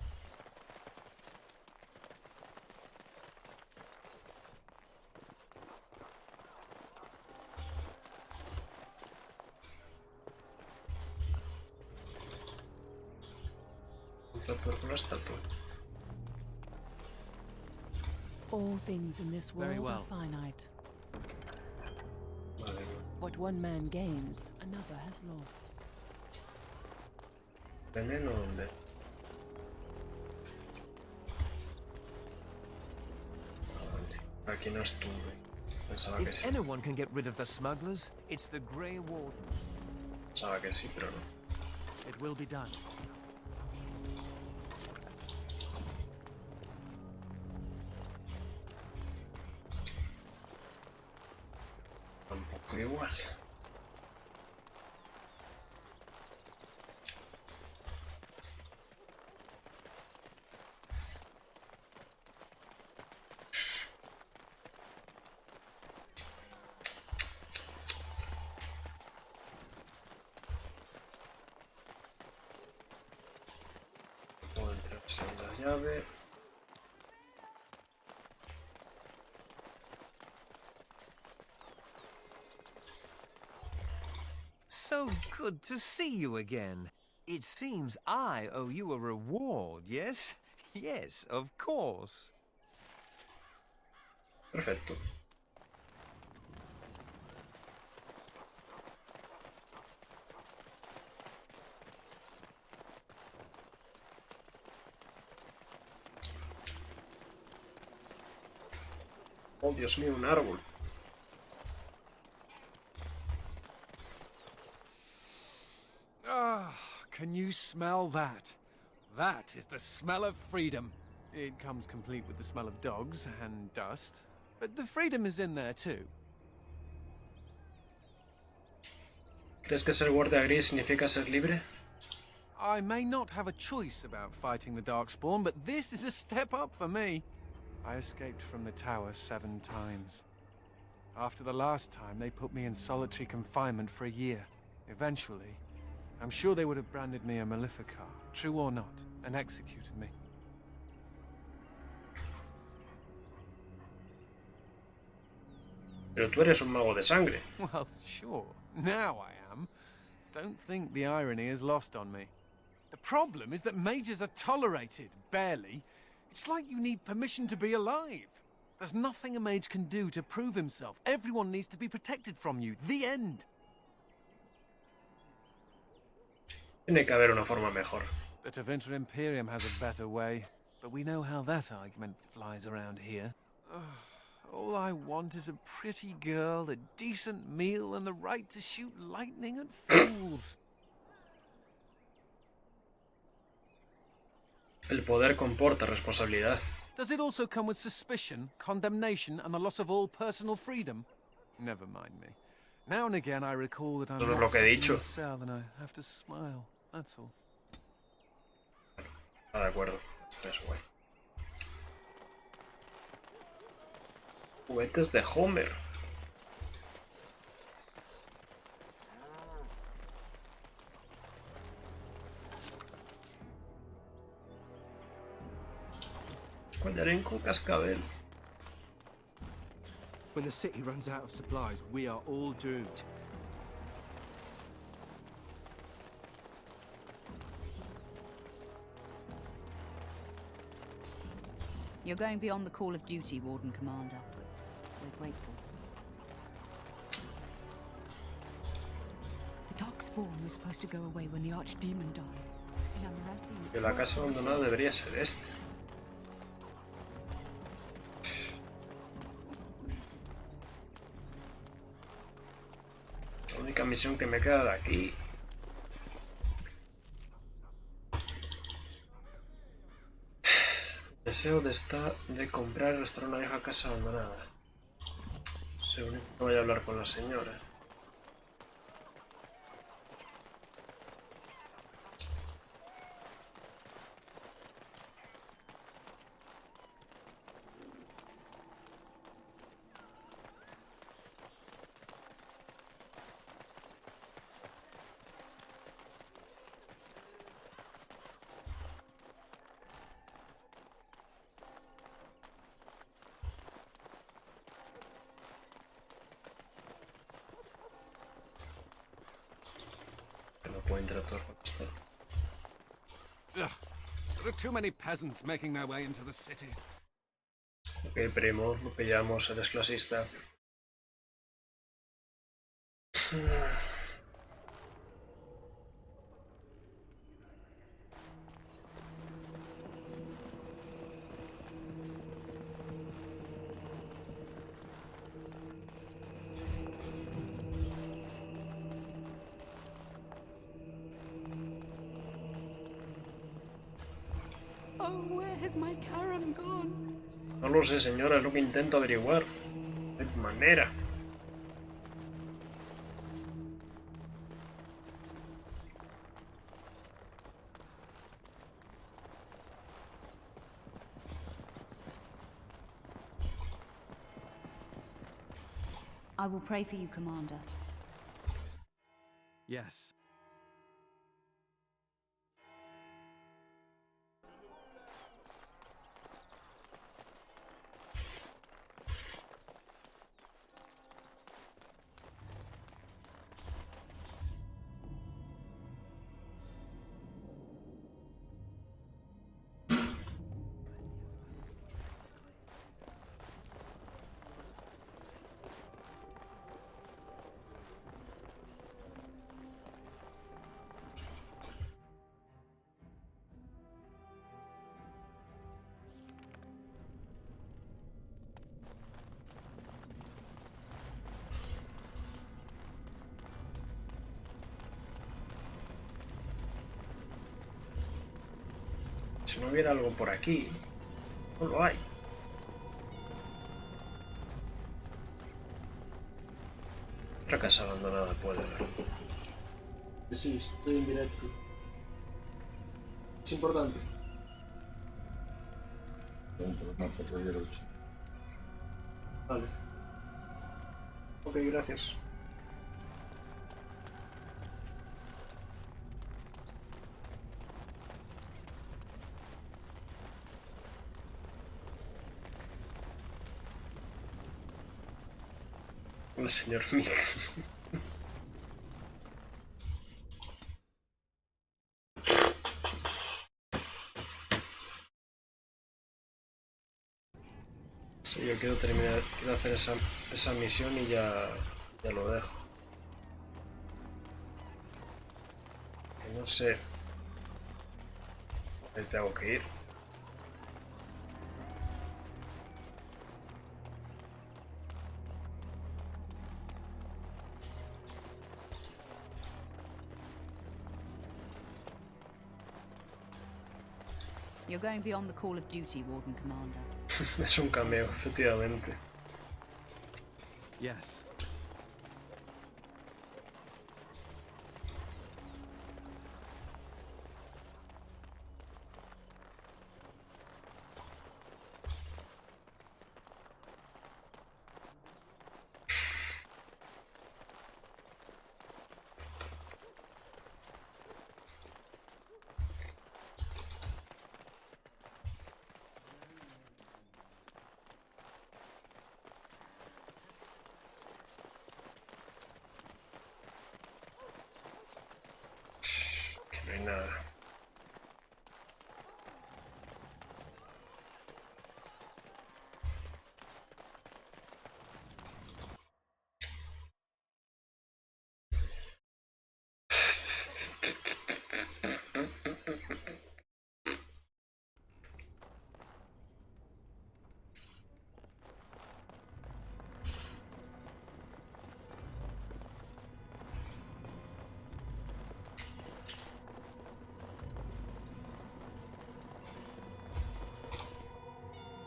All things in this Very world well. are finite. What one man gains, another has lost. Veneno, ¿dónde? Aquí no estuve. Pensaba que If sí. anyone can get rid of the smugglers, it's the Grey Wardens. Pensaba que sí, pero no. It will be done. Tampoco igual. Puedo entrar sin la llave. So good to see you again. It seems I owe you a reward, yes? Yes, of course. Perfecto. Oh, Dios mío, un árbol. Ah, can you smell that? That is the smell of freedom. It comes complete with the smell of dogs and dust, but the freedom is in there too. ¿Crees que ser guardia gris significa ser libre? I may not have a choice about fighting the Darkspawn, but this is a step up for me. I escaped from the tower 7 times. After the last time, they put me in solitary confinement for a year. Eventually, I'm sure they would have branded me a Maleficar, true or not, and executed me. Pero tú eres un mago de sangre. Well, sure. Now I am. Don't think the irony is lost on me. The problem is that mages are tolerated, barely. It's like you need permission to be alive. There's nothing a mage can do to prove himself. Everyone needs to be protected from you. The end. Tiene que haber una forma mejor. The Tevinter Imperium has a better way, but we know how that argument flies around here. All I want is a pretty girl, a decent meal, and the right to shoot lightning at fools. El poder comporta responsabilidad. Does it also come with suspicion, condemnation, and the loss of all personal freedom? Never mind me. Now and again I recall that I'm Eso es not lo que he sitting in dicho. a cell and I have to smile. That's all. Ah, de acuerdo. Esto es guay. Juguetes de Homer. Collarín con cascabel. When the city runs out of supplies, we are all doomed. You're going beyond the call of duty, Warden Commander. We're grateful. The darkspawn was supposed to go away when the archdemon died. And Amaranthine... Que la casa abandonada debería ser este. La única misión que me queda de aquí. Deseo de comprar y restaurar una vieja casa abandonada. Según que voy a hablar con la señora. No puedo interactuar con esto. Ugh. There are too many peasants making their way into the city. Ok, primo, lo pillamos, eres clasista. Oh, where has my Karam gone? No lo sé, señora, es lo que intento averiguar. De manera. I will pray for you, Commander. Yes. Si no hubiera algo por aquí, no lo hay. Otra casa abandonada puede haber. Sí, estoy en directo. Es importante. Vale. Ok, gracias. El señor Mick. Sí, yo quiero terminar, quiero hacer esa misión y ya lo dejo. Que no sé. Ahí tengo que ir. You're going beyond the call of duty, Warden Commander. Es un cameo, efectivamente. Yes. Que no hay nada.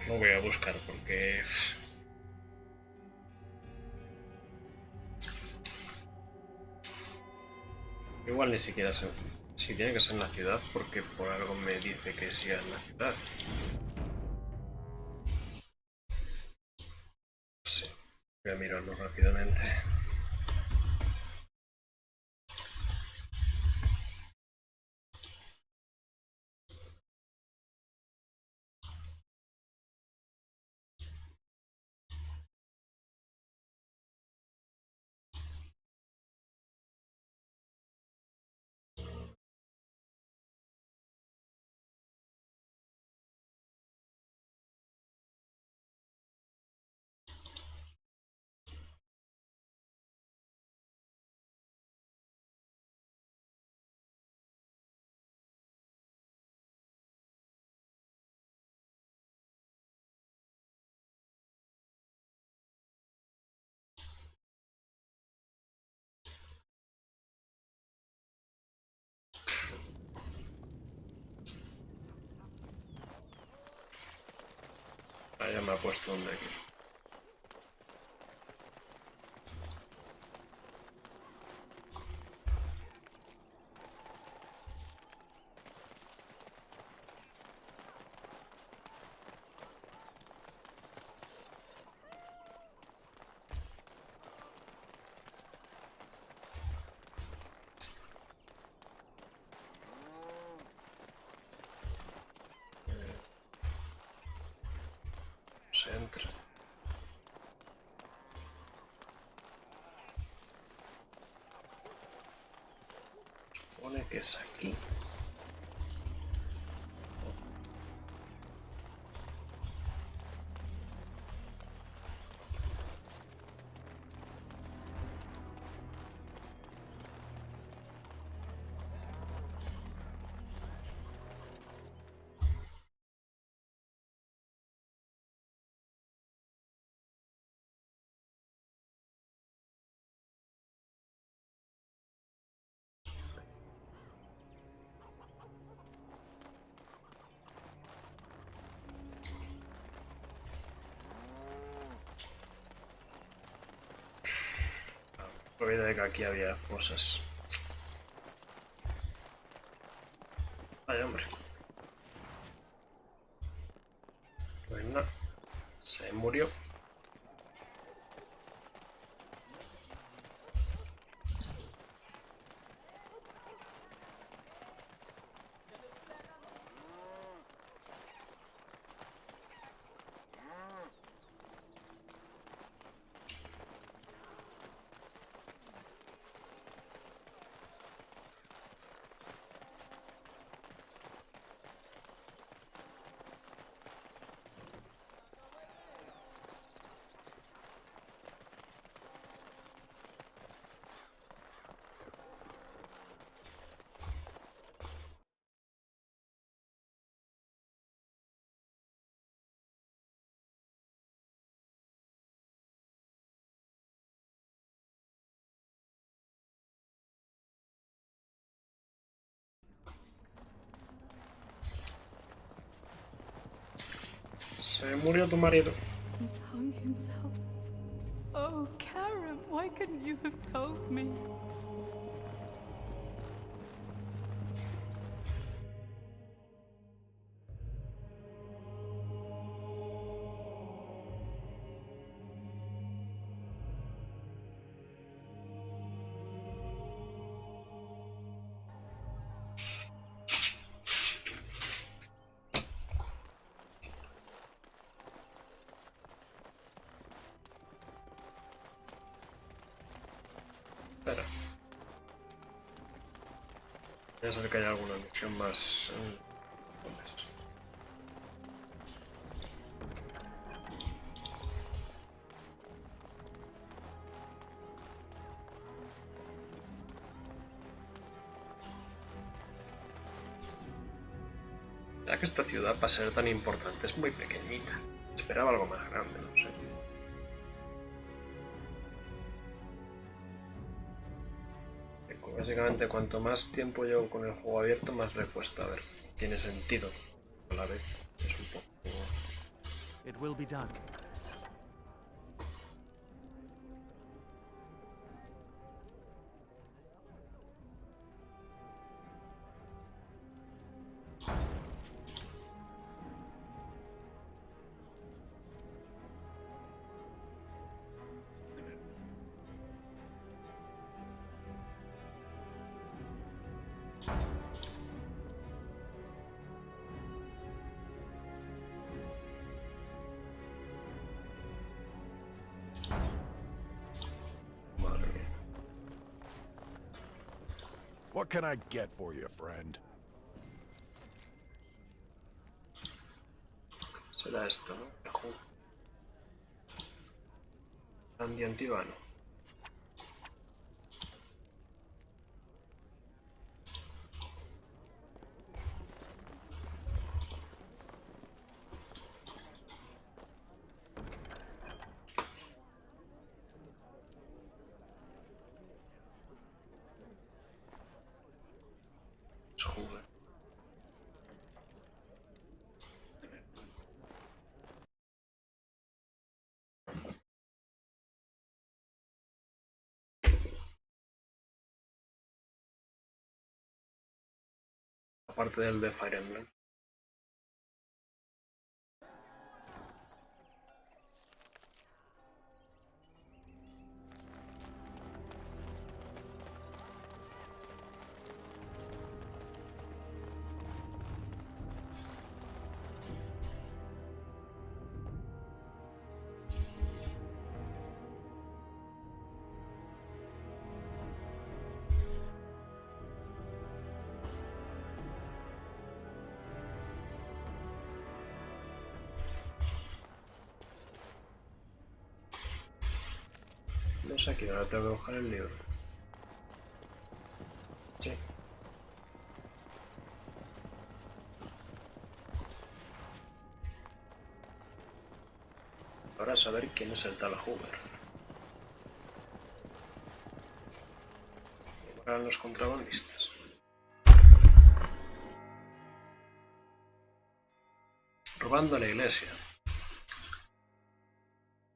No voy a buscar porque... Igual ni siquiera sé si tiene que ser en la ciudad, porque por algo me dice que siga en la ciudad. Sí, voy a mirarlo rápidamente. Ah, ya me ha puesto un de aquí. Se entra. Supone que es aquí. Probabilidad de que aquí había cosas. Vaya hombre. Pues no. Se murió. Se murió tu marido. He hung himself. Oh, Karen, why couldn't you have told me? Espera. Ya sé que hay alguna misión más. ¿Dónde es? Ya que esta ciudad, para ser tan importante, es muy pequeñita. Esperaba algo más grande, no sé. Básicamente, cuanto más tiempo llevo con el juego abierto, más le cuesta. A ver, tiene sentido. A la vez es un poco... It will be done. What can I get for you, friend? Será esto, ¿no? Andy Antivano. Joder. Aparte del de Fire Emblem. No sé aquí, ahora tengo que buscar el libro. Sí. Ahora saber quién es el tal Hoover. Eran los contrabandistas. Robando a la iglesia.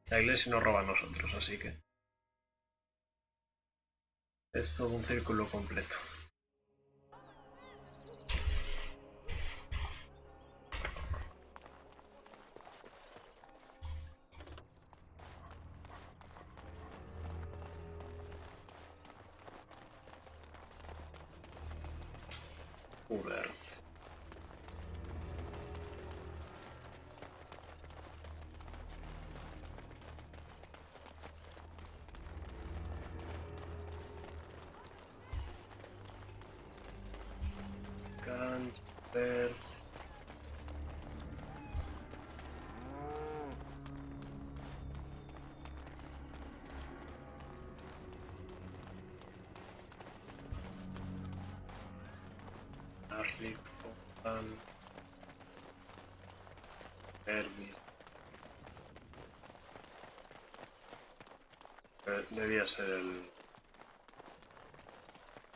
La iglesia nos roba a nosotros, así que... es todo un círculo completo. Hoover. Canter. Arlick, Otan, Hermes. Debía ser el...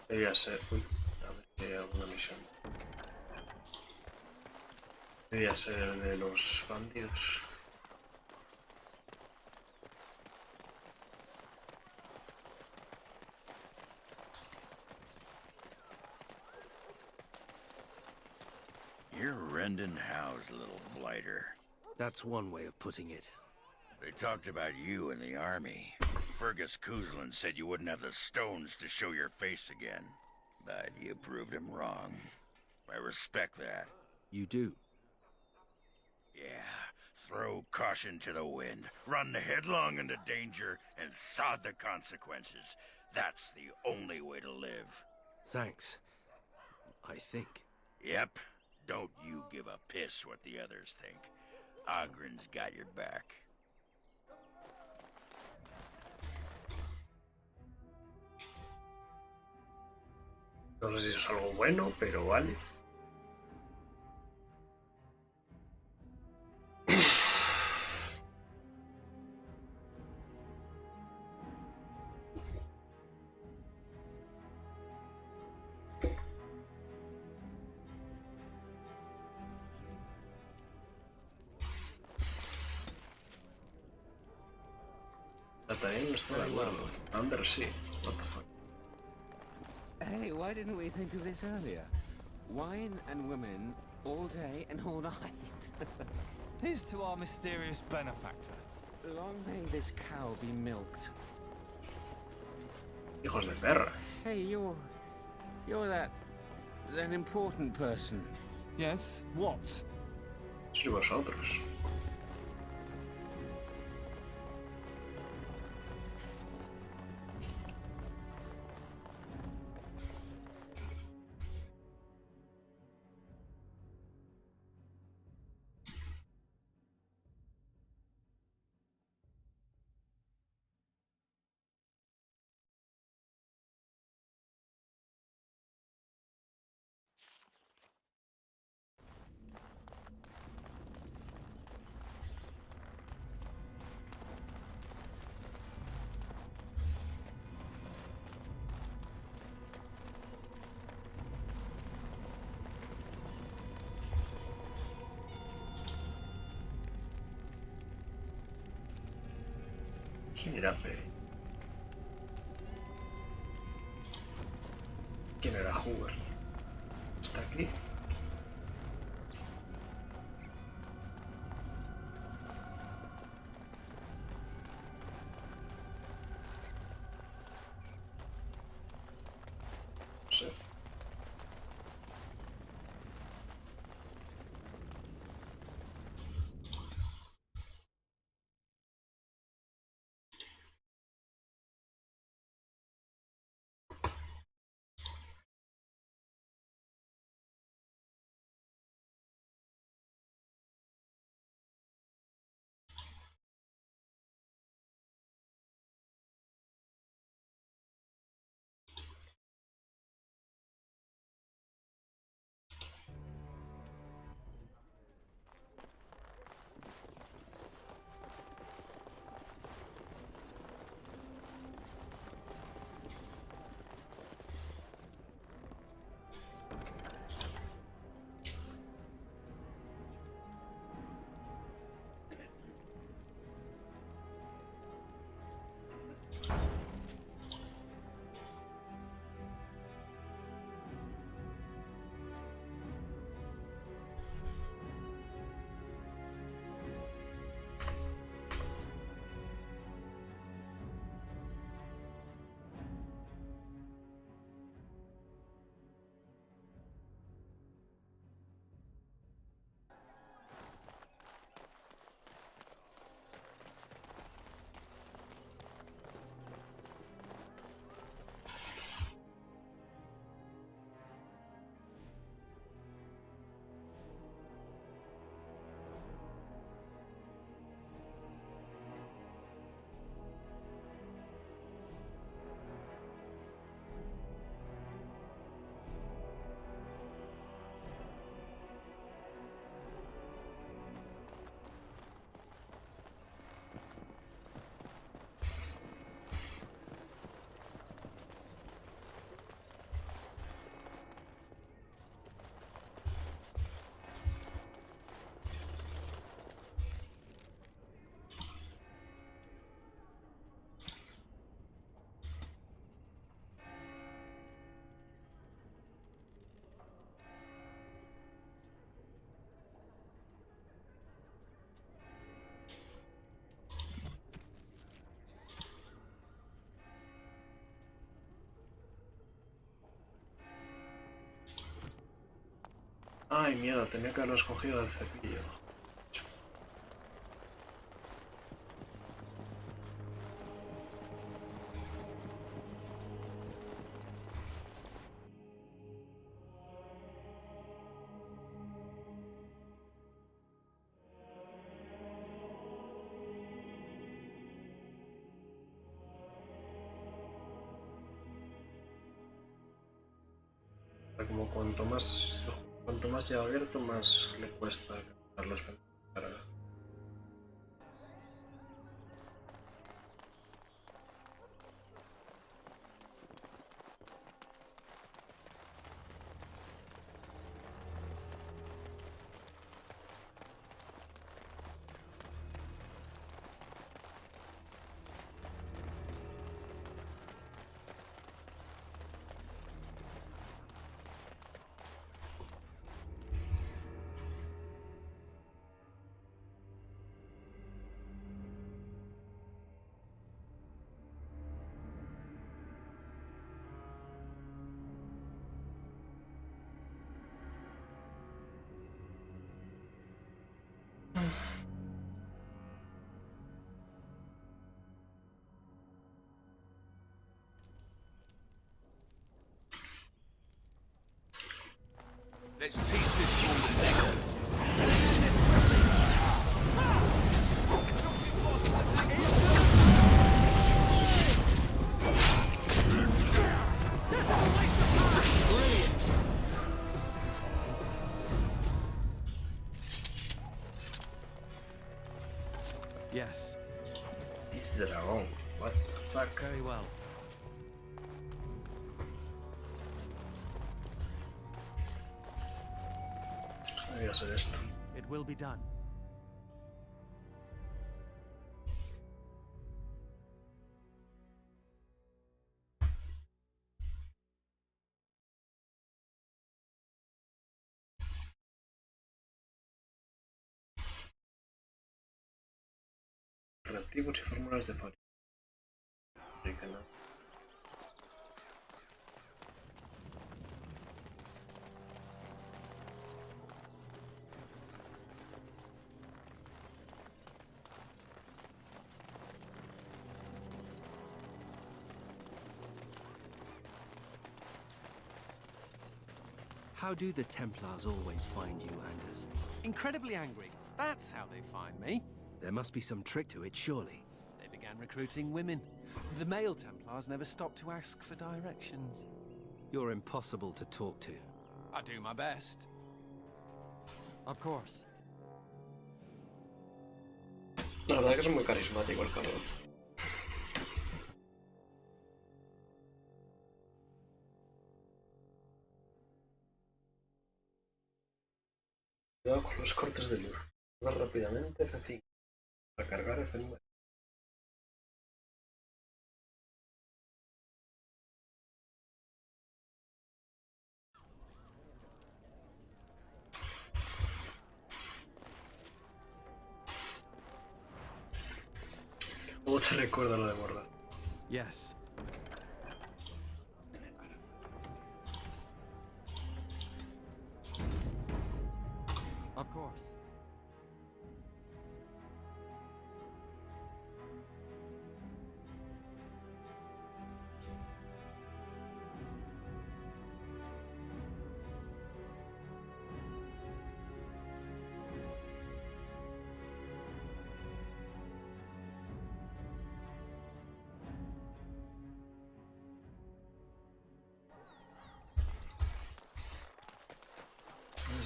debía ser... uy, a ver si hay alguna misión. Debía ser el de los bandidos. You're rending house, little blighter. That's one way of putting it. They talked about you in the army. Fergus Kuzlin said you wouldn't have the stones to show your face again. But you proved him wrong. I respect that. You do? Yeah. Throw caution to the wind, run headlong into danger, and sod the consequences. That's the only way to live. Thanks. I think. Yep. Don't you give a piss what the others think. Ogren's got your back. No sé si eso es algo bueno, pero vale. También no está de acuerdo. Under sí. What the fuck. Hey, why didn't we think of this earlier? Wine and women all day and all night. Here's to our mysterious benefactor. Long may this cow be milked. Hijos de perra. Hey, you're that important person. Yes, what? Sois vosotros. ¿Quién era Pere? ¿Quién era Hoover? ¿Está aquí? No sé. Ay, mierda, tenía que haberlo escogido del cepillo. Como cuanto más lleva abierto, más le cuesta cargarlos. Let's teach this fool Yes. Beast de dragón. What the fuck? Very well. Voy a hacer esto. It will be done. Reactivos y fórmulas de fabricación. How do the Templars always find you, Anders? Incredibly angry. That's how they find me. There must be some trick to it, surely. They began recruiting women. The male Templars never stopped to ask for directions. You're impossible to talk to. I do my best. Of course. La verdad que es muy carismático el cabrón. Cuidado con los cortes de luz. Más rápidamente F5. Para cargar F9. ¿Cómo te recuerda lo de bordar? Yes. Of course.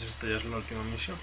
Esta ya es la última misión.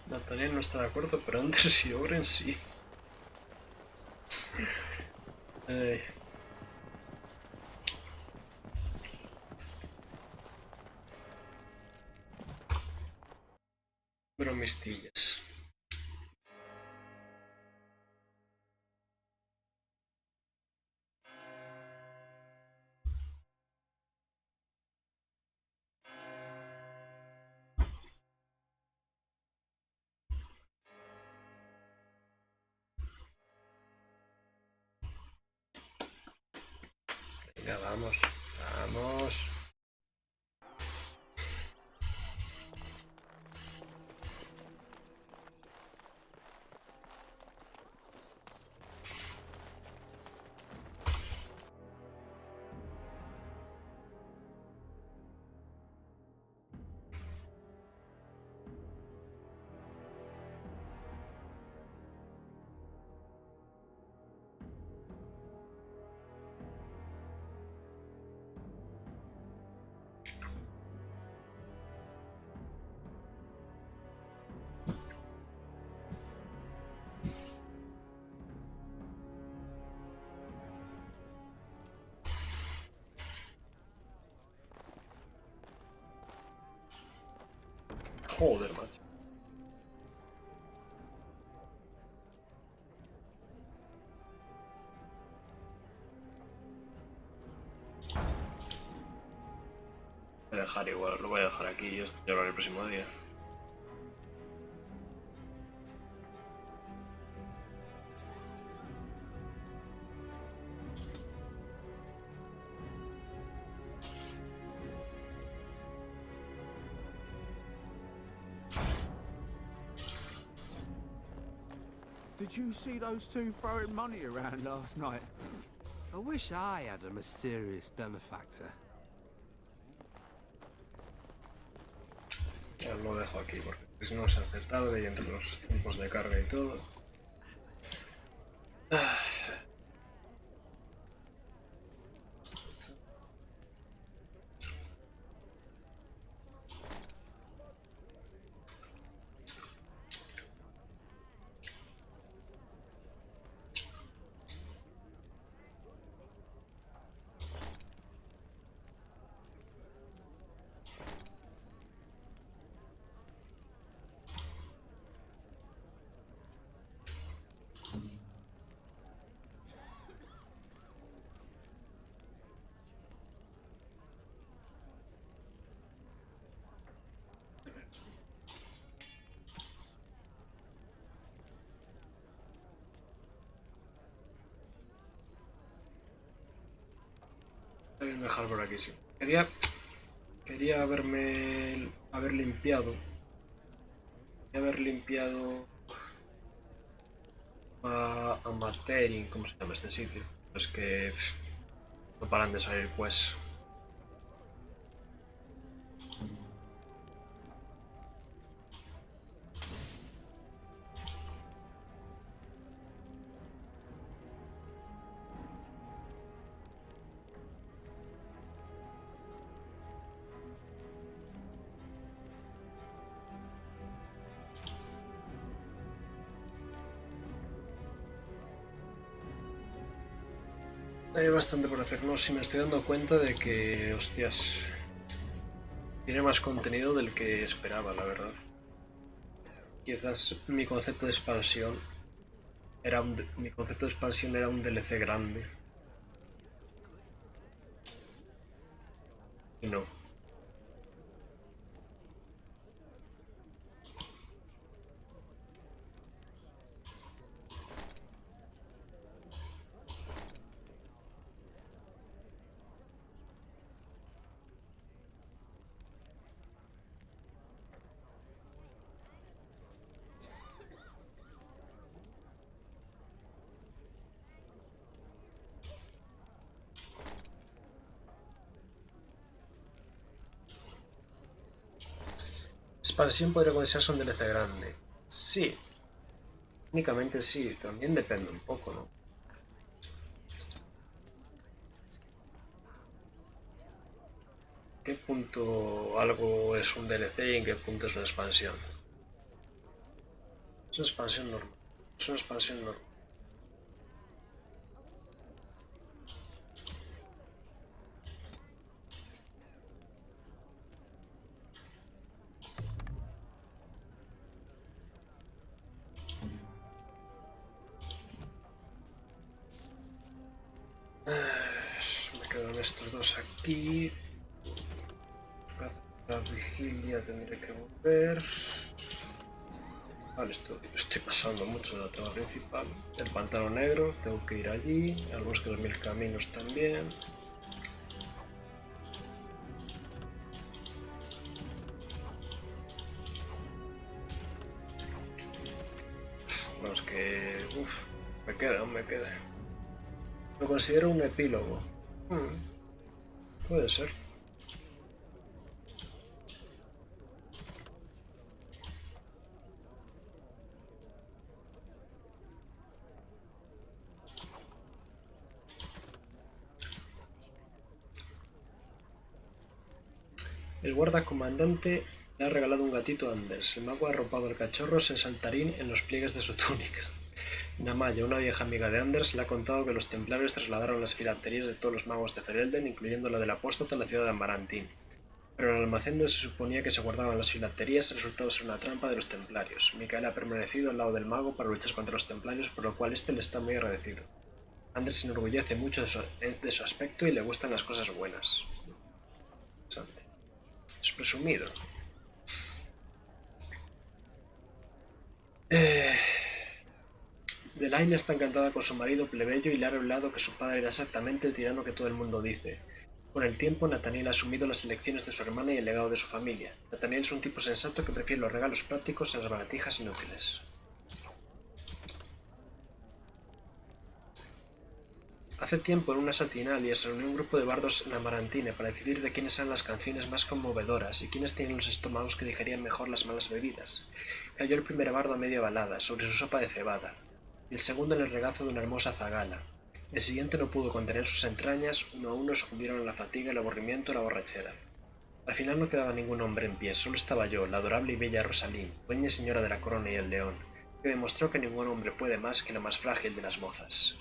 Nathaniel no está de acuerdo, pero Anders y Oren sí. Bromistillas. Venga, vamos, vamos. Joder, macho. Voy a dejar igual, lo voy a dejar aquí y esto ya lo haré el próximo día. Did you see those two throwing money around last night? I wish I had a mysterious benefactor. Ya lo dejo aquí porque si no se hace tarde y entre los tiempos de carga y todo. Voy a dejar por aquí, sí. Quería haber limpiado. Haber limpiado a Materin, ¿cómo se llama este sitio? Es que no paran de salir, pues. Hay bastante por hacer, no, si me estoy dando cuenta de que, hostias, tiene más contenido del que esperaba, la verdad. Quizás mi concepto de expansión era un DLC grande. Y no. Expansión podría considerarse un DLC grande. Sí. Únicamente sí, también depende un poco, ¿no? ¿Qué punto algo es un DLC y en qué punto es una expansión? Es una expansión normal. Es una expansión normal. Me quedan estos dos aquí. La vigilia tendré que volver. Vale, estoy pasando mucho de la trama principal. El pantano negro, tengo que ir allí. Al bosque de los 1000 caminos también. No, es que... me queda. Lo considero un epílogo. Puede ser. El guardacomandante le ha regalado un gatito a Anders. El mago ha arropado al cachorro sin saltarín en los pliegues de su túnica. Namaya, una vieja amiga de Anders, le ha contado que los templarios trasladaron las filaterías de todos los magos de Ferelden, incluyendo la del apóstata, a la ciudad de Amarantín. Pero en el almacén donde se suponía que se guardaban las filaterías ha resultado ser una trampa de los templarios. Mikael ha permanecido al lado del mago para luchar contra los templarios, por lo cual este le está muy agradecido. Anders se enorgullece mucho de su aspecto y le gustan las cosas buenas. Es presumido. Delaine está encantada con su marido plebeyo y le ha revelado que su padre era exactamente el tirano que todo el mundo dice. Con el tiempo, Nathaniel ha asumido las elecciones de su hermana y el legado de su familia. Nathaniel es un tipo sensato que prefiere los regalos prácticos a las baratijas inútiles. Hace tiempo, en una satinalia, se reunió un grupo de bardos en Amarantine para decidir de quiénes eran las canciones más conmovedoras y quiénes tenían los estómagos que digerían mejor las malas bebidas. Cayó el primer bardo a media balada, sobre su sopa de cebada, y el segundo en el regazo de una hermosa zagala. El siguiente no pudo contener sus entrañas, uno a uno sucumbieron a la fatiga, el aburrimiento y la borrachera. Al final no quedaba ningún hombre en pie, solo estaba yo, la adorable y bella Rosalín, dueña y señora de la corona y el león, que demostró que ningún hombre puede más que la más frágil de las mozas.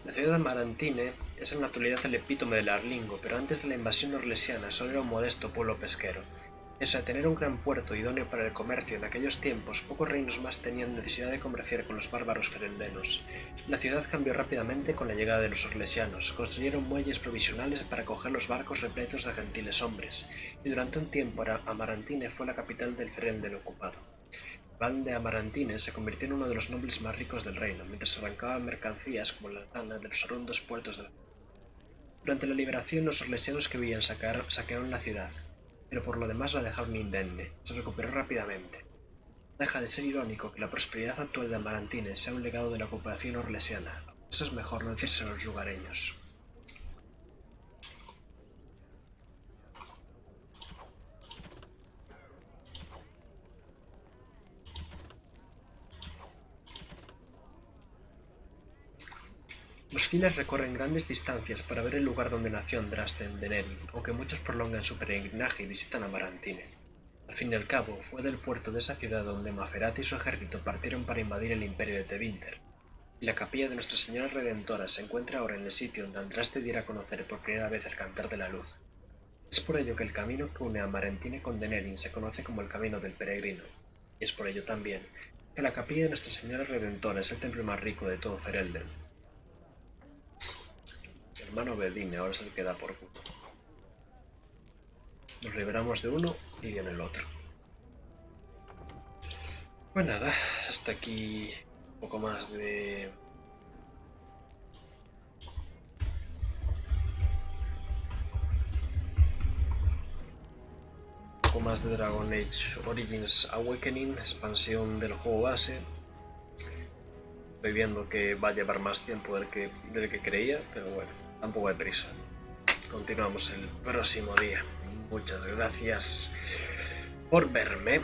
La ciudad de Amarantine es en la actualidad el epítome del Arlingo, pero antes de la invasión orlesiana solo era un modesto pueblo pesquero. Pese a tener un gran puerto idóneo para el comercio en aquellos tiempos, pocos reinos más tenían necesidad de comerciar con los bárbaros fereldenos. La ciudad cambió rápidamente con la llegada de los orlesianos. Construyeron muelles provisionales para acoger los barcos repletos de gentiles hombres, y durante un tiempo Amarantine fue la capital del Ferelden ocupado. El Ban de Amarantine se convirtió en uno de los nobles más ricos del reino, mientras arrancaban mercancías como la lana de los horrendos puertos de la ciudad. Durante la liberación, los orlesianos que huían saquearon la ciudad, pero por lo demás la dejaron indemne. Se recuperó rápidamente. Deja de ser irónico que la prosperidad actual de Amarantine sea un legado de la ocupación orlesiana. Eso es mejor no decírselo a los lugareños. Los fieles recorren grandes distancias para ver el lugar donde nació Andraste de Nerin, aunque muchos prolongan su peregrinaje y visitan Amarantine. Al fin y al cabo, fue del puerto de esa ciudad donde Maferat y su ejército partieron para invadir el imperio de Tevinter, y la capilla de Nuestra Señora Redentora se encuentra ahora en el sitio donde Andraste diera a conocer por primera vez el Cantar de la Luz. Es por ello que el camino que une a Amarantine con Denerin se conoce como el Camino del Peregrino, y es por ello también que la capilla de Nuestra Señora Redentora es el templo más rico de todo Ferelden. Mi hermano Bedine ahora se le queda por culo. Nos liberamos de uno y viene el otro. Pues nada, hasta aquí un poco más de... Dragon Age Origins Awakening, expansión del juego base. Estoy viendo que va a llevar más tiempo del que creía, pero bueno, tampoco hay prisa. Continuamos el próximo día. Muchas gracias por verme.